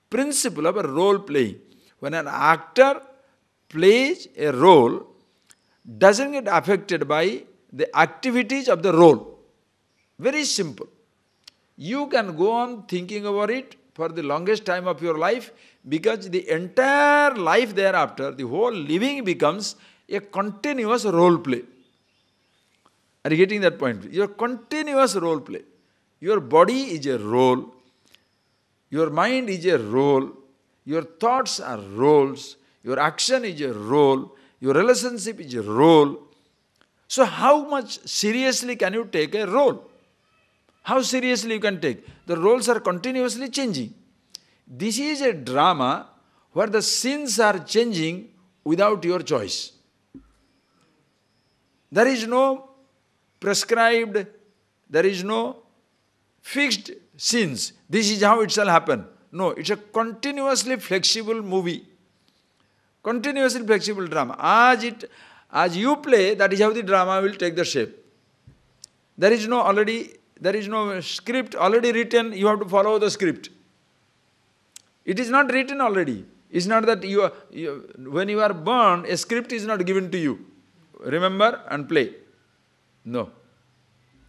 principle of a role playing. When an actor plays a role, doesn't get affected by the activities of the role. Very simple. You can go on thinking about it for the longest time of your life because the entire life thereafter, the whole living becomes a continuous role play. Are you getting that point? Your continuous role play. Your body is a role. Your mind is a role. Your thoughts are roles. Your action is a role. Your relationship is a role. So how much seriously can you take a role? How seriously you can take? The roles are continuously changing. This is a drama where the scenes are changing without your choice. There is no prescribed, there is no fixed scenes. This is how it shall happen. No, it's a continuously flexible movie. Continuously flexible drama. As you play, that is how the drama will take the shape. There is no script already written, you have to follow the script. It is not written already. It's not that when you are born, a script is not given to you. Remember and play. No.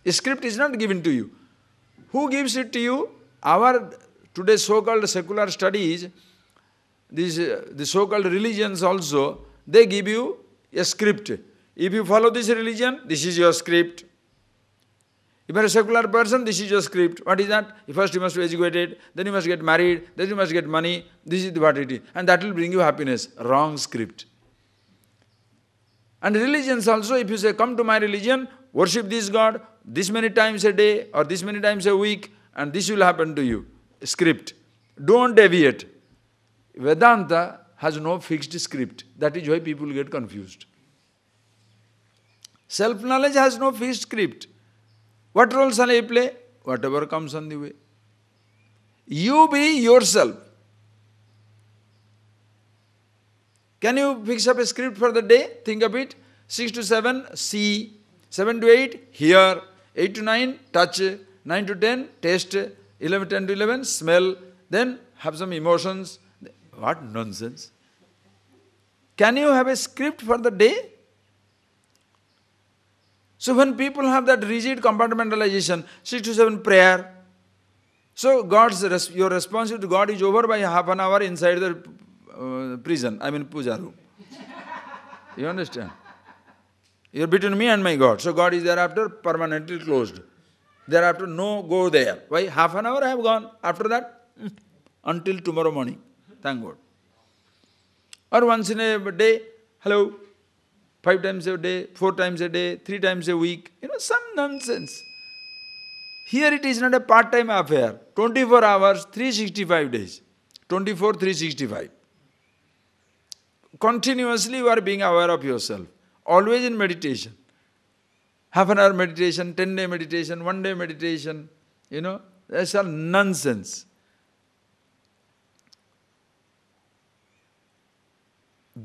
A script is not given to you. Who gives it to you? Our today's so-called secular studies, the so-called religions also, they give you a script. If you follow this religion, this is your script. If you are a secular person, this is your script. What is that? First you must be educated, then you must get married, then you must get money. This is what it is. And that will bring you happiness. Wrong script. And religions also, if you say, come to my religion, worship this God, this many times a day or this many times a week, and this will happen to you. Script. Don't deviate. Vedanta has no fixed script. That is why people get confused. Self-knowledge has no fixed script. What role shall I play? Whatever comes on the way. You be yourself. Can you fix up a script for the day? Think of it. 6 to 7, see. 7 to 8, hear. 8 to 9, touch. 9 to 10, taste. 10 to 11, smell. Then have some emotions. What nonsense. Can you have a script for the day? So when people have that rigid compartmentalization, 6 to 7 prayer. So your responsibility to God is over by half an hour inside the prison, puja room. You understand? You're between me and my God. So God is thereafter permanently closed. Thereafter, no go there. Why? Half an hour I have gone. After that, until tomorrow morning. Thank God. Or once in a day, hello, 5 times a day, 4 times a day, 3 times a week. Some nonsense. Here it is not a part-time affair. 24 hours, 365 days. 24, 365. Continuously you are being aware of yourself. Always in meditation. Half an hour meditation, 10-day meditation, 1-day meditation. That's all nonsense.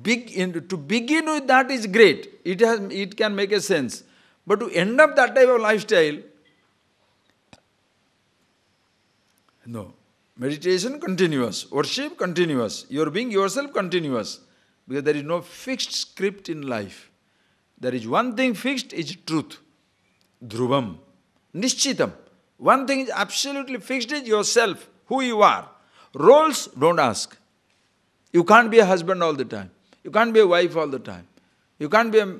To begin with that is great. It can make a sense. But to end up that type of lifestyle, no. Meditation continuous, worship continuous, your being yourself continuous. Because there is no fixed script in life. There is one thing fixed, is truth. Dhruvam. Nishchitam. One thing is absolutely fixed, is yourself, who you are. Roles, don't ask. You can't be a husband all the time. You can't be a wife all the time. You can't be a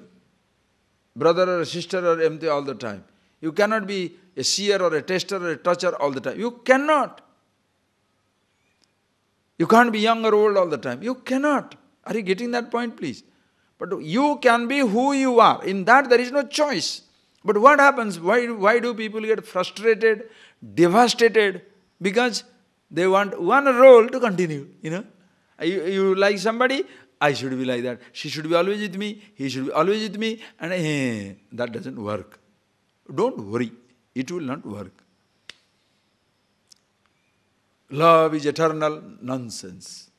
brother or a sister or empty all the time. You cannot be a seer or a tester or a toucher all the time. You cannot. You can't be young or old all the time. You cannot. Are you getting that point, please? But you can be who you are. In that there is no choice. But what happens? Why do people get frustrated, devastated? Because they want one role to continue. You like somebody, I should be like that. She should be always with me. He should be always with me. And that doesn't work. Don't worry. It will not work. Love is eternal. Nonsense.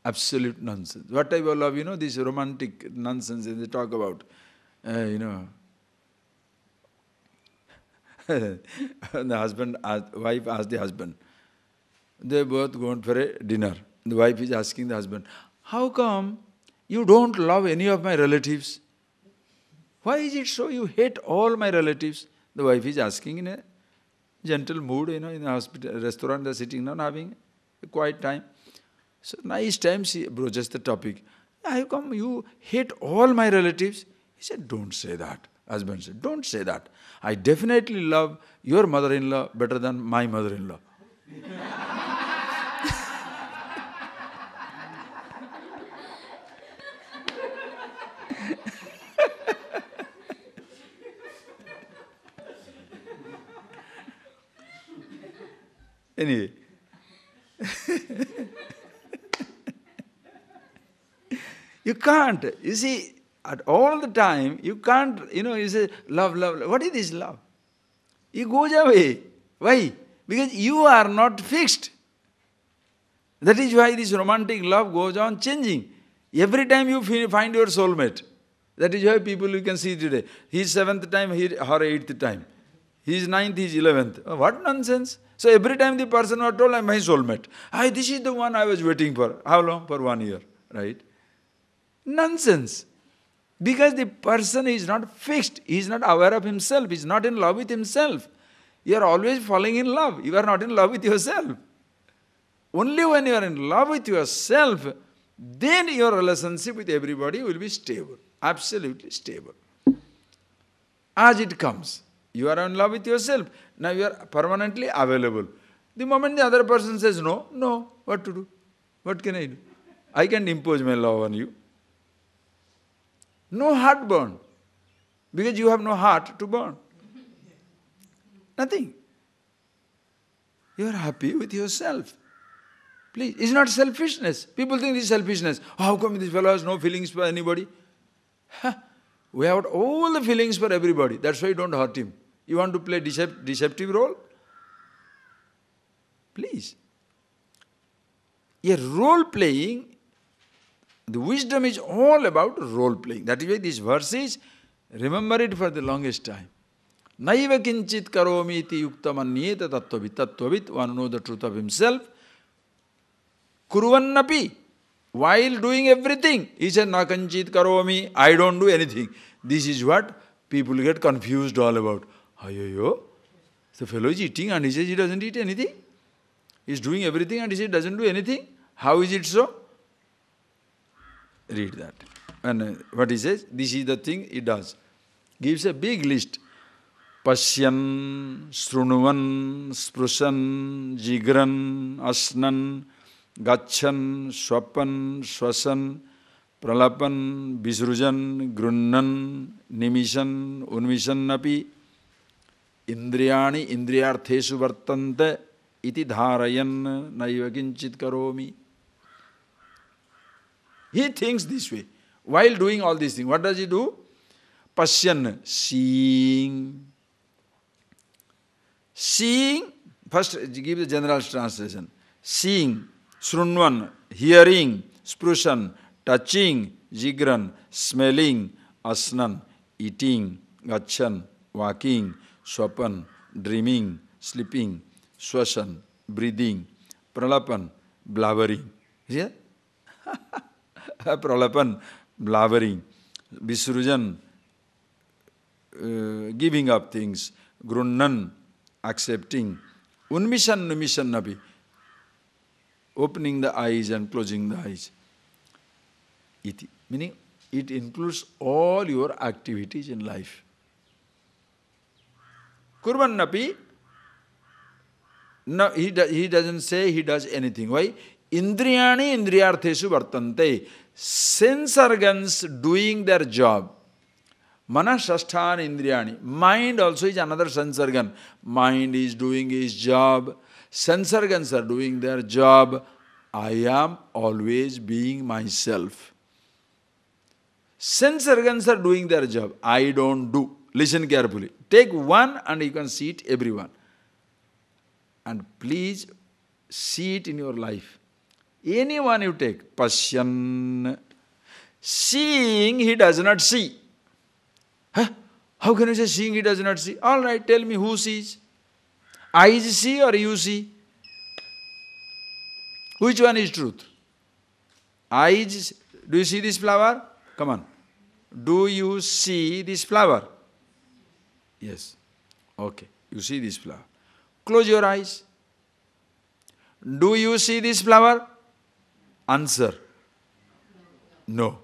Absolute nonsense. What type of love? This romantic nonsense they talk about. The wife asked the husband. They both gone for a dinner. The wife is asking the husband, how come you don't love any of my relatives? Why is it so you hate all my relatives? The wife is asking in a gentle mood, in a hospital, restaurant, they're sitting down having a quiet time. So nice time she broaches the topic. How come you hate all my relatives? He said, don't say that. Husband said, don't say that. I definitely love your mother-in-law better than my mother-in-law. Anyway. You can't. You see, at all the time, you can't, you say, love, love, love. What is this love? It goes away. Why? Because you are not fixed. That is why this romantic love goes on changing. Every time you find your soulmate. That is why people you can see today. He is 7th time, her 8th time. He is 9th, he is 11th. Oh, what nonsense. So every time the person was told, I'm my soulmate. This is the one I was waiting for. How long? For 1 year. Right? Nonsense. Because the person is not fixed. He is not aware of himself. He is not in love with himself. You are always falling in love. You are not in love with yourself. Only when you are in love with yourself, then your relationship with everybody will be stable. Absolutely stable. As it comes. You are in love with yourself. Now you are permanently available. The moment the other person says no, what to do? What can I do? I can't impose my love on you. No heart burn. Because you have no heart to burn. Nothing. You are happy with yourself. Please, it's not selfishness. People think this is selfishness. How come this fellow has no feelings for anybody? We have all the feelings for everybody. That's why you don't hurt him. You want to play deceptive role? Please. A role playing, The wisdom is all about role playing. That is why this verse is, remember it for the longest time. Naiva kinchit karomi iti yuktam anyeta tattvavit. Tattvavit, one know the truth of himself. Kuruvannapi, while doing everything. He said, na kanchit karomi, I don't do anything. This is what people get confused all about. Ayoyo, the fellow is eating and he says he doesn't eat anything. He is doing everything and he says he doesn't do anything. How is it so? Read that. And what he says, this is the thing he does. Gives a big list. Pashyan, Srunuvan, Sprusan, Jigran, Asnan, Gachan, Swapan, Swasan, Pralapan, Visrujan, Grunnan, Nimishan, Unmishan napi, Indriyani, Indriyarthesu vartante, iti dharayan, naiva kinchit karomi. He thinks this way. While doing all these things, what does he do? Pashyan, seeing. Seeing, first give the general translation. Seeing, Srunvan, hearing, Sprushan, touching, Jigran, smelling, Asnan, eating, Gachan, walking, Swapan, dreaming, sleeping, Swasan, breathing, Pralapan, blabbering. Yeah? Pralapan, blabbering, Visrujan, giving up things, Grunnan, accepting, Unmishan, Numishan nabi, opening the eyes and closing the eyes. Iti, meaning it includes all your activities in life. Kurvannapi, no, he doesn't say he does anything. Why? Indriyani indriyarthesu vartante. Sense organs doing their job. Mana shashthan indriyani. Mind also is another sense organ. Mind is doing his job. Sense organs are doing their job. I am always being myself. Sense organs are doing their job. I don't do. Listen carefully. Take one and you can see it everyone. And please see it in your life. Anyone you take, Pashyan. Seeing, he does not see. Huh? How can you say seeing, he does not see? All right, tell me who sees? Eyes see or you see? Which one is truth? Eyes, do you see this flower? Come on. Do you see this flower? Yes. Okay, you see this flower. Close your eyes. Do you see this flower? Answer. No.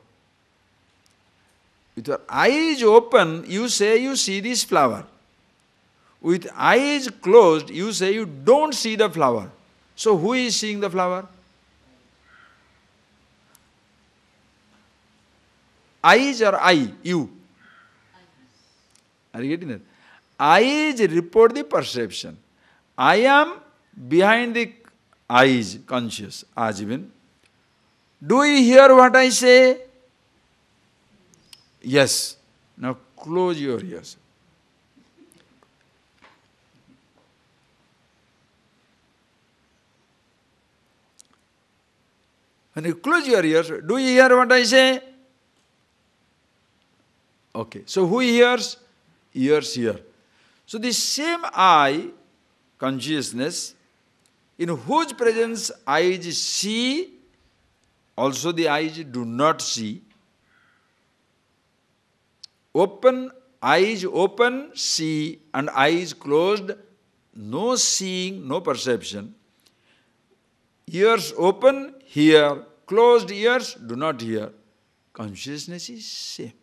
With your eyes open, you say you see this flower. With eyes closed, you say you don't see the flower. So who is seeing the flower? Eyes or I? You? Are you getting that? Eyes report the perception. I am behind the eyes, conscious, Ajivin. Do you hear what I say? Yes. Now close your ears. When you close your ears, do you hear what I say? Okay. So who hears? Ears hear. So the same I, consciousness, in whose presence eyes see, also the eyes do not see. Open, eyes open, see, and eyes closed, no seeing, no perception. Ears open, hear. Closed ears, do not hear. Consciousness is same.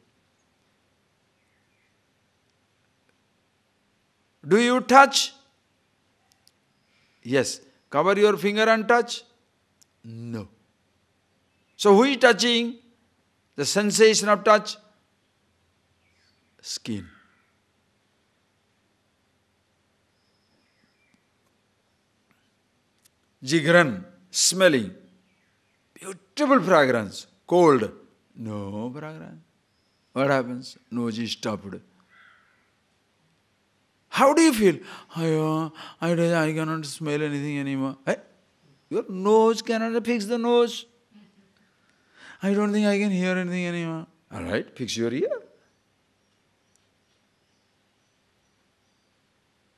Do you touch? Yes. Cover your finger and touch? No. So who is touching? The sensation of touch? Skin. Jigran, smelling. Beautiful fragrance. Cold. No fragrance. What happens? Nose is stopped. How do you feel? I cannot smell anything anymore. Hey? Your nose cannot fix the nose. I don't think I can hear anything anymore. All right, fix your ear.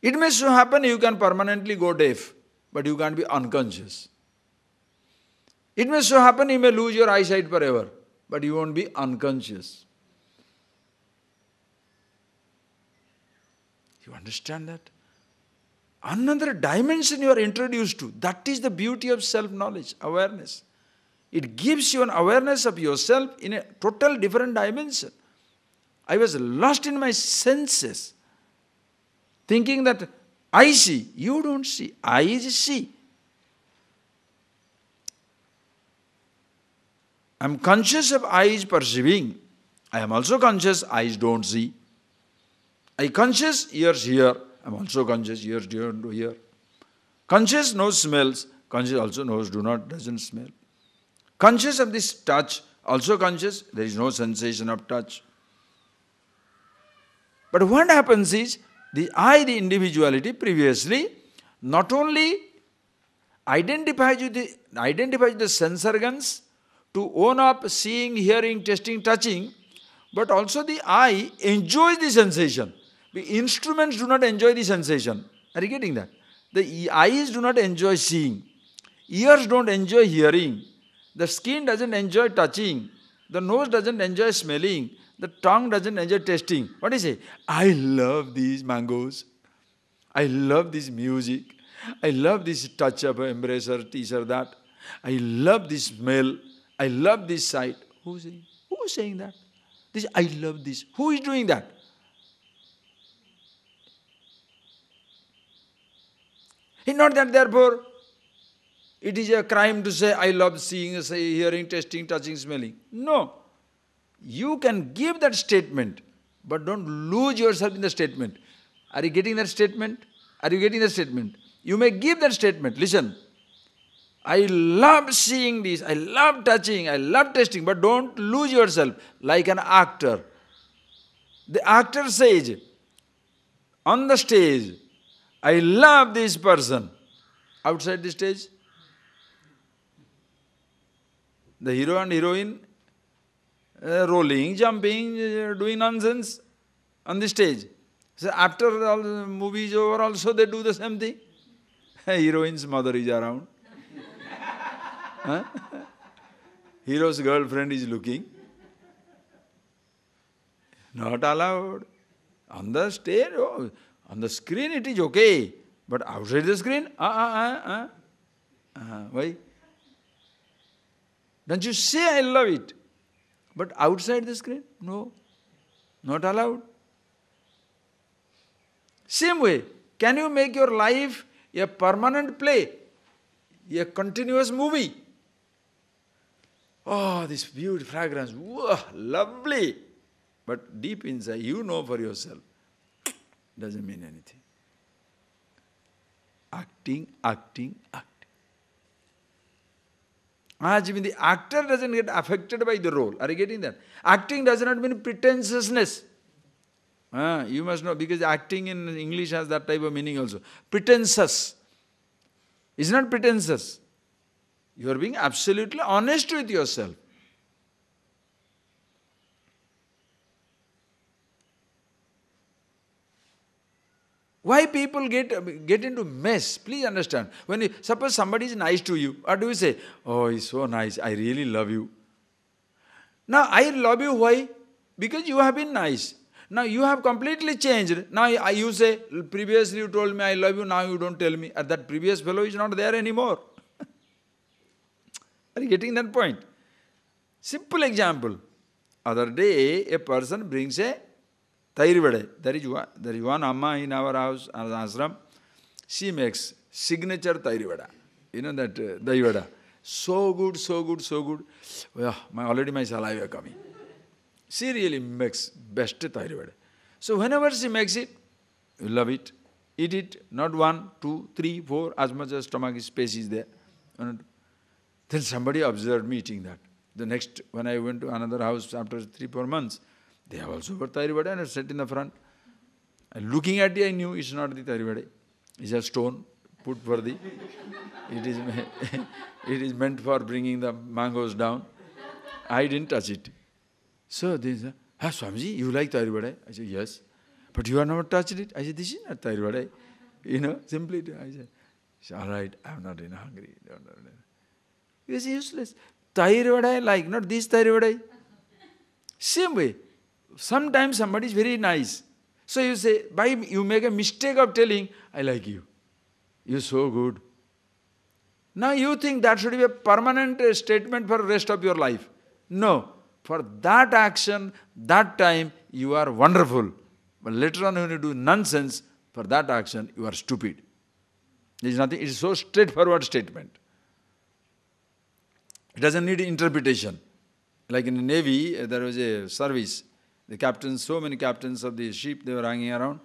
It may so happen you can permanently go deaf, but you can't be unconscious. It may so happen you may lose your eyesight forever, but you won't be unconscious. You understand that? Another dimension you are introduced to. That is the beauty of self-knowledge, awareness. It gives you an awareness of yourself in a total different dimension. I was lost in my senses, thinking that I see. You don't see. Eyes see. I am conscious of eyes perceiving. I am also conscious eyes don't see. I conscious ears hear. I am also conscious ears don't hear. Conscious nose smells. Conscious also nose doesn't smell. Conscious of this touch. Also conscious there is no sensation of touch. But what happens is, the I, the individuality, previously not only identifies the sense organs to own up seeing, hearing, tasting, touching, but also the I enjoys the sensation. The instruments do not enjoy the sensation. Are you getting that? The eyes do not enjoy seeing. Ears don't enjoy hearing. The skin doesn't enjoy touching. The nose doesn't enjoy smelling. The tongue doesn't enjoy tasting. What do you say? I love these mangoes. I love this music. I love this touch of embracer, this or that. I love this smell. I love this sight. Who is saying that? This, I love this. Who is doing that? It's not that therefore it is a crime to say I love seeing, hearing, tasting, touching, smelling. No. You can give that statement, but don't lose yourself in the statement. Are you getting that statement? Are you getting that statement? You may give that statement. Listen. I love seeing this, I love touching, I love tasting, but don't lose yourself like an actor. The actor says on the stage, I love this person. Outside the stage, the hero and heroine rolling, jumping, doing nonsense on the stage. So after all the movie is over also they do the same thing. Heroine's mother is around. Huh? Hero's girlfriend is looking. Not allowed. On the stage, on the screen it is okay. But outside the screen, why? Don't you say I love it? But outside the screen, no. Not allowed. Same way, can you make your life a permanent play? A continuous movie? Oh, this beautiful fragrance, whoa, lovely. But deep inside, you know for yourself, doesn't mean anything. Acting, acting, acting. The actor doesn't get affected by the role. Are you getting that? Acting does not mean pretentiousness. You must know, because acting in English has that type of meaning also. Pretentious. It's not pretentious. You are being absolutely honest with yourself. Why people get into mess? Please understand. When suppose somebody is nice to you, what do you say? Oh, he's so nice. I really love you. Now, I love you. Why? Because you have been nice. Now, you have completely changed. Now, you say, previously you told me I love you, now you don't tell me. That previous fellow is not there anymore. Are you getting that point? Simple example. Other day, a person brings a tairi vada. There is one amma in our house, ashram. She makes signature tairi vada. You know that dahi vada. So good, so good, so good. Oh, already my saliva coming. She really makes best tairi vada. So whenever she makes it, you love it. Eat it. Not 1, 2, 3, 4, as much as stomach space is there. Then somebody observed me eating that. The next, when I went to another house after 3, 4 months, they have also got tairi vada and I sat in the front. And looking at it, I knew it's not the tairi vada. It's a stone put for the... it is meant for bringing the mangoes down. I didn't touch it. So they said, Swamiji, you like tairi vadai? I said, yes. But you have never touched it. I said, this is not tairi vadai. Simply, I said, all right, I'm not hungry. It's useless. Tairi vadai like, not this tairi vadai. Same way. Sometimes somebody is very nice. So you say, you make a mistake of telling, I like you. You're so good. Now you think that should be a permanent statement for the rest of your life. No. For that action, that time, you are wonderful. But later on when you do nonsense, for that action, you are stupid. There is nothing, it is so straightforward statement. It doesn't need interpretation. Like in the Navy, there was a service. The captains, so many captains of the ship, they were hanging around.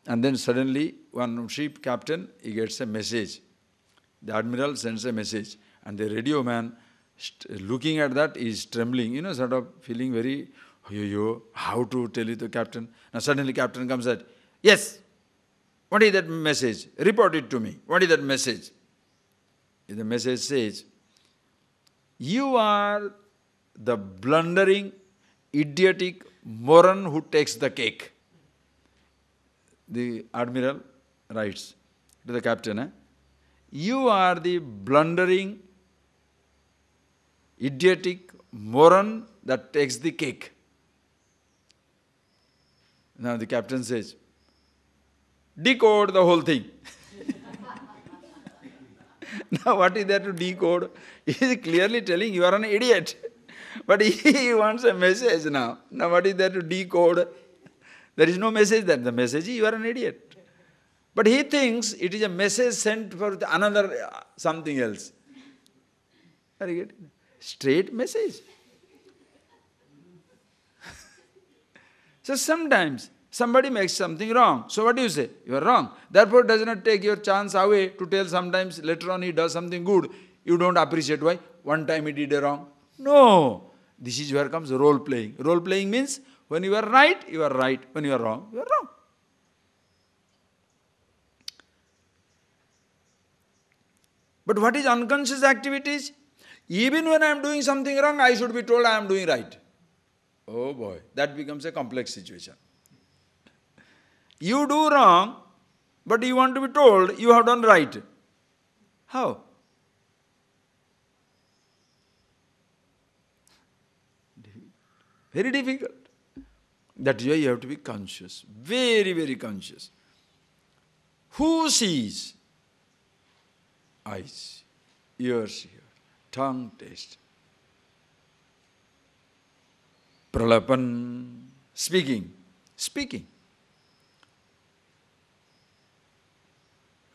And then suddenly, one ship captain, he gets a message. The admiral sends a message. And the radio man, looking at that, is trembling, sort of feeling very, how to tell it to the captain. Now suddenly captain comes at, yes, what is that message? Report it to me. What is that message? The message says, you are the blundering, idiotic moron who takes the cake. The admiral writes to the captain, you are the blundering, idiotic moron that takes the cake. Now the captain says, decode the whole thing. Now what is there to decode? He is clearly telling you are an idiot. But he wants a message now. Now what is there to decode? There is no message there. The message is you are an idiot. But he thinks it is a message sent for another something else. Are you getting it? Straight message. So sometimes somebody makes something wrong. So what do you say? You are wrong. Therefore, does not take your chance away to tell sometimes later on he does something good. You don't appreciate why. One time he did a wrong. No. This is where comes role playing. Role playing means when you are right, you are right. When you are wrong, you are wrong. But what is unconscious activities? Even when I am doing something wrong, I should be told I am doing right. Oh boy, that becomes a complex situation. You do wrong, but you want to be told you have done right. How? Very difficult. That is why you have to be conscious. Very, very conscious. Who sees? Eyes, ears hear, tongue taste. Pralapan, speaking. Speaking.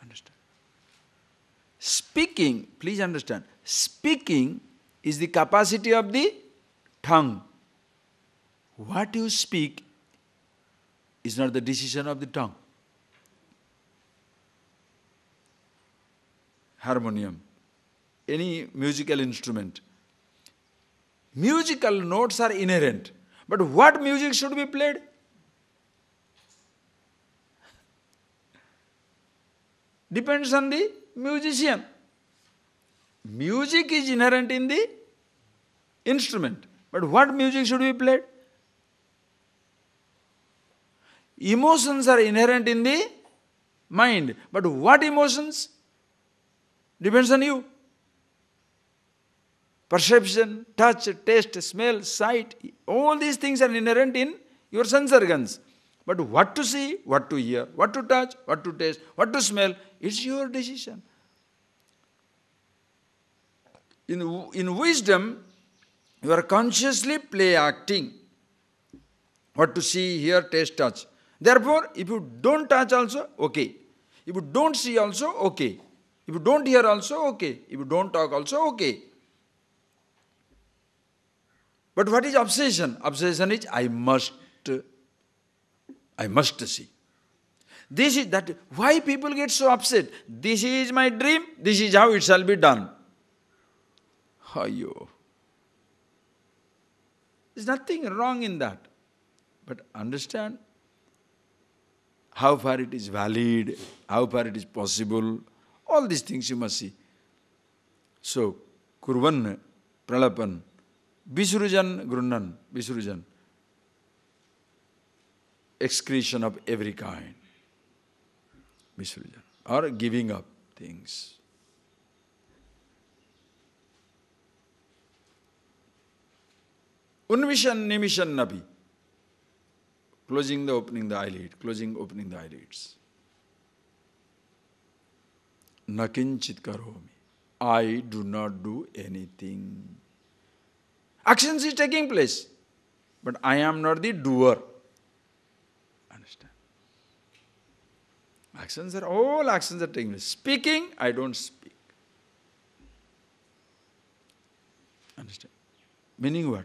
Understand? Speaking, please understand, speaking is the capacity of the tongue. What you speak is not the decision of the tongue. Harmonium, any musical instrument. Musical notes are inherent. But what music should be played? Depends on the musician. Music is inherent in the instrument. But what music should be played? Emotions are inherent in the mind. But what emotions? Depends on you. Perception, touch, taste, smell, sight, all these things are inherent in your sense organs. But what to see, what to hear, what to touch, what to taste, what to smell, it's your decision. In wisdom, you are consciously play acting. What to see, hear, taste, touch. Therefore, if you don't touch also, okay. If you don't see also, okay. If you don't hear also, okay. If you don't talk also, okay. But what is obsession? Obsession is I must see. This is that. Why people get so upset? This is my dream. This is how it shall be done. Ayyo. There's nothing wrong in that. But understand how far it is valid, how far it is possible. All these things you must see. So, kurvan, pralapan, Visrujan Grunnan, Visrujan. Excretion of every kind. Visrujan. Or giving up things. Unvishan nimishan napi. Closing the opening the eyelid. Closing opening the eyelids. Nakinchit karomi. I do not do anything. Actions is taking place. But I am not the doer. Understand? All actions are taking place. Speaking, I don't speak. Understand? Meaning what?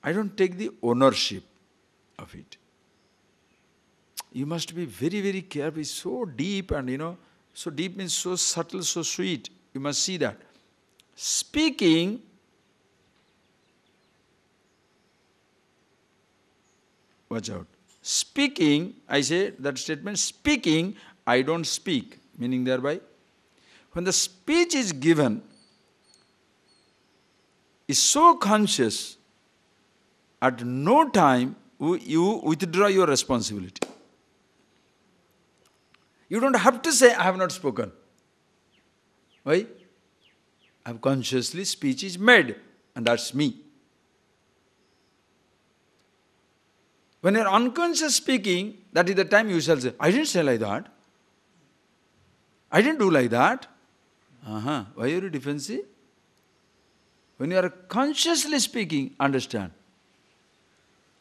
I don't take the ownership of it. You must be very, very careful. It's so deep and so deep means so subtle, so sweet. You must see that. Speaking, watch out. Speaking, I say that statement, speaking, I don't speak. Meaning thereby, when the speech is given, is so conscious, at no time you withdraw your responsibility. You don't have to say, I have not spoken. Why? I have consciously speech is made, and that's me. When you are unconscious speaking, that is the time you shall say, I didn't say like that. I didn't do like that. Why are you defensive? When you are consciously speaking, understand.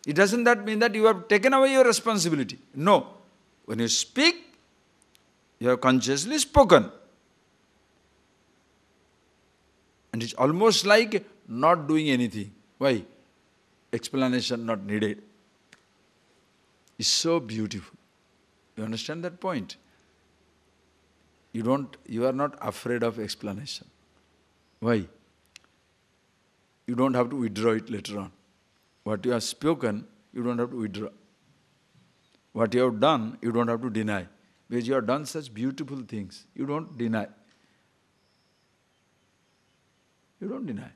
It doesn't that mean that you have taken away your responsibility. No. When you speak, you have consciously spoken. And it's almost like not doing anything. Why? Explanation not needed. It's so beautiful. You understand that point? You are not afraid of explanation. Why? You don't have to withdraw it later on. What you have spoken, you don't have to withdraw. What you have done, you don't have to deny. Because you have done such beautiful things. You don't deny. You don't deny.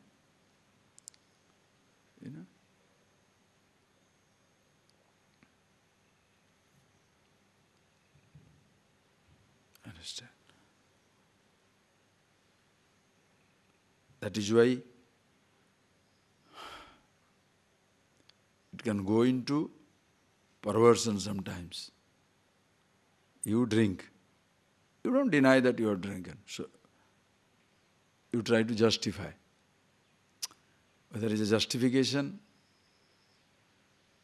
Understand? That is why it can go into perversion sometimes. You drink. You don't deny that you are drinking. So you try to justify. Whether it's a justification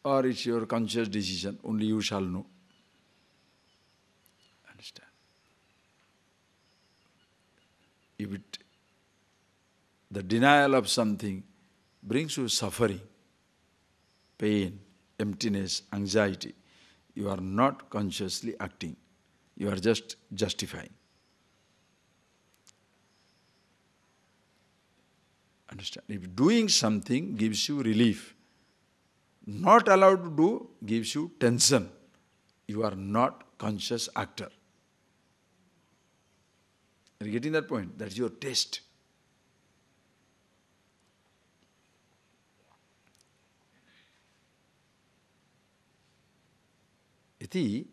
or it's your conscious decision, only you shall know. Understand? If the denial of something brings you suffering, pain, emptiness, anxiety, you are not consciously acting. You are just justifying. Understand? If doing something gives you relief, not allowed to do gives you tension. You are not conscious actor. Are you getting that point? That's your test. Iti,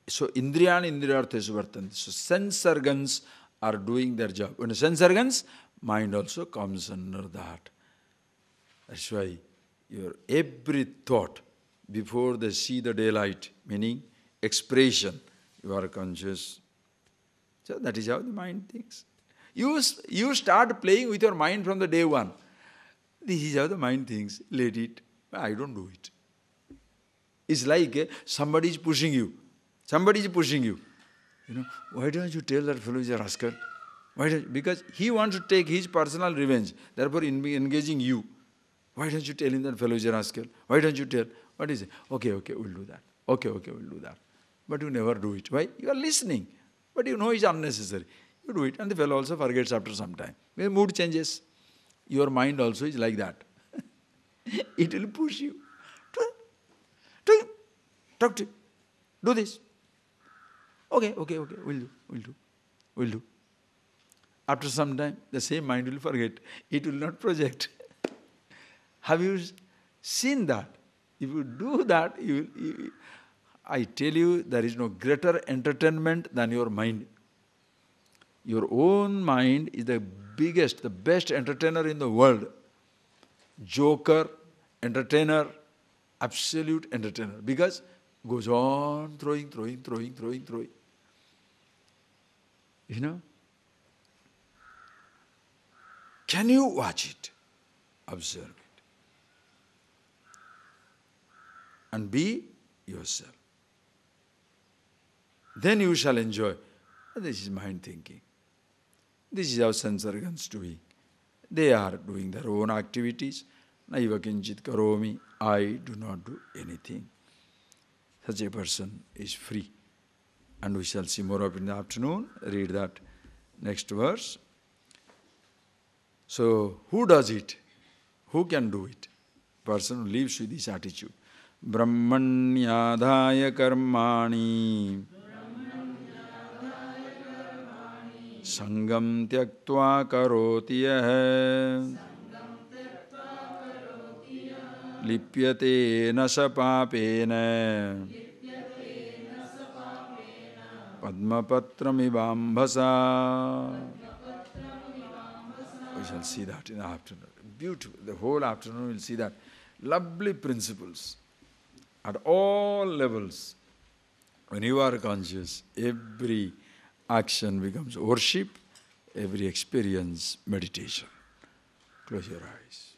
so indriyani indriyartheshu vartanti. So sense organs are doing their job. When sense organs, mind also comes under that. That's why your every thought before they see the daylight, meaning expression, you are conscious. So that is how the mind thinks. You start playing with your mind from the day one. This is how the mind thinks. Let it. I don't do it. It's like somebody is pushing you. Somebody is pushing you. Why don't you tell that fellow is a rascal? Because he wants to take his personal revenge, therefore engaging you. Why don't you tell him that fellow is a rascal? Why don't you tell? What is it? Okay, we'll do that. Okay, we'll do that. But you never do it. Why? You are listening. But you know it's unnecessary. You do it and the fellow also forgets after some time. When mood changes, your mind also is like that. It will push you. Talk to him. Do this. Okay, we'll do. After some time, the same mind will forget. It will not project. Have you seen that? If you do that, I tell you, there is no greater entertainment than your mind. Your own mind is the biggest, the best entertainer in the world. Joker, entertainer, absolute entertainer. Because goes on throwing. You know? Can you watch it? Observe it. And be yourself. Then you shall enjoy. This is mind thinking. This is how sense organs doing. They are doing their own activities. Naiva kinchit karomi. I do not do anything. Such a person is free. And we shall see more of it in the afternoon. Read that next verse. So, who does it? Who can do it? Person who lives with this attitude. Brahmanyadhaya karmani sangam tyaktva karoti yah lipyate na sa papena padmapatramivambhasa. We shall see that in the afternoon. Beautiful. The whole afternoon we will see that. Lovely principles. At all levels. When you are conscious, every action becomes worship, every experience meditation. Close your eyes.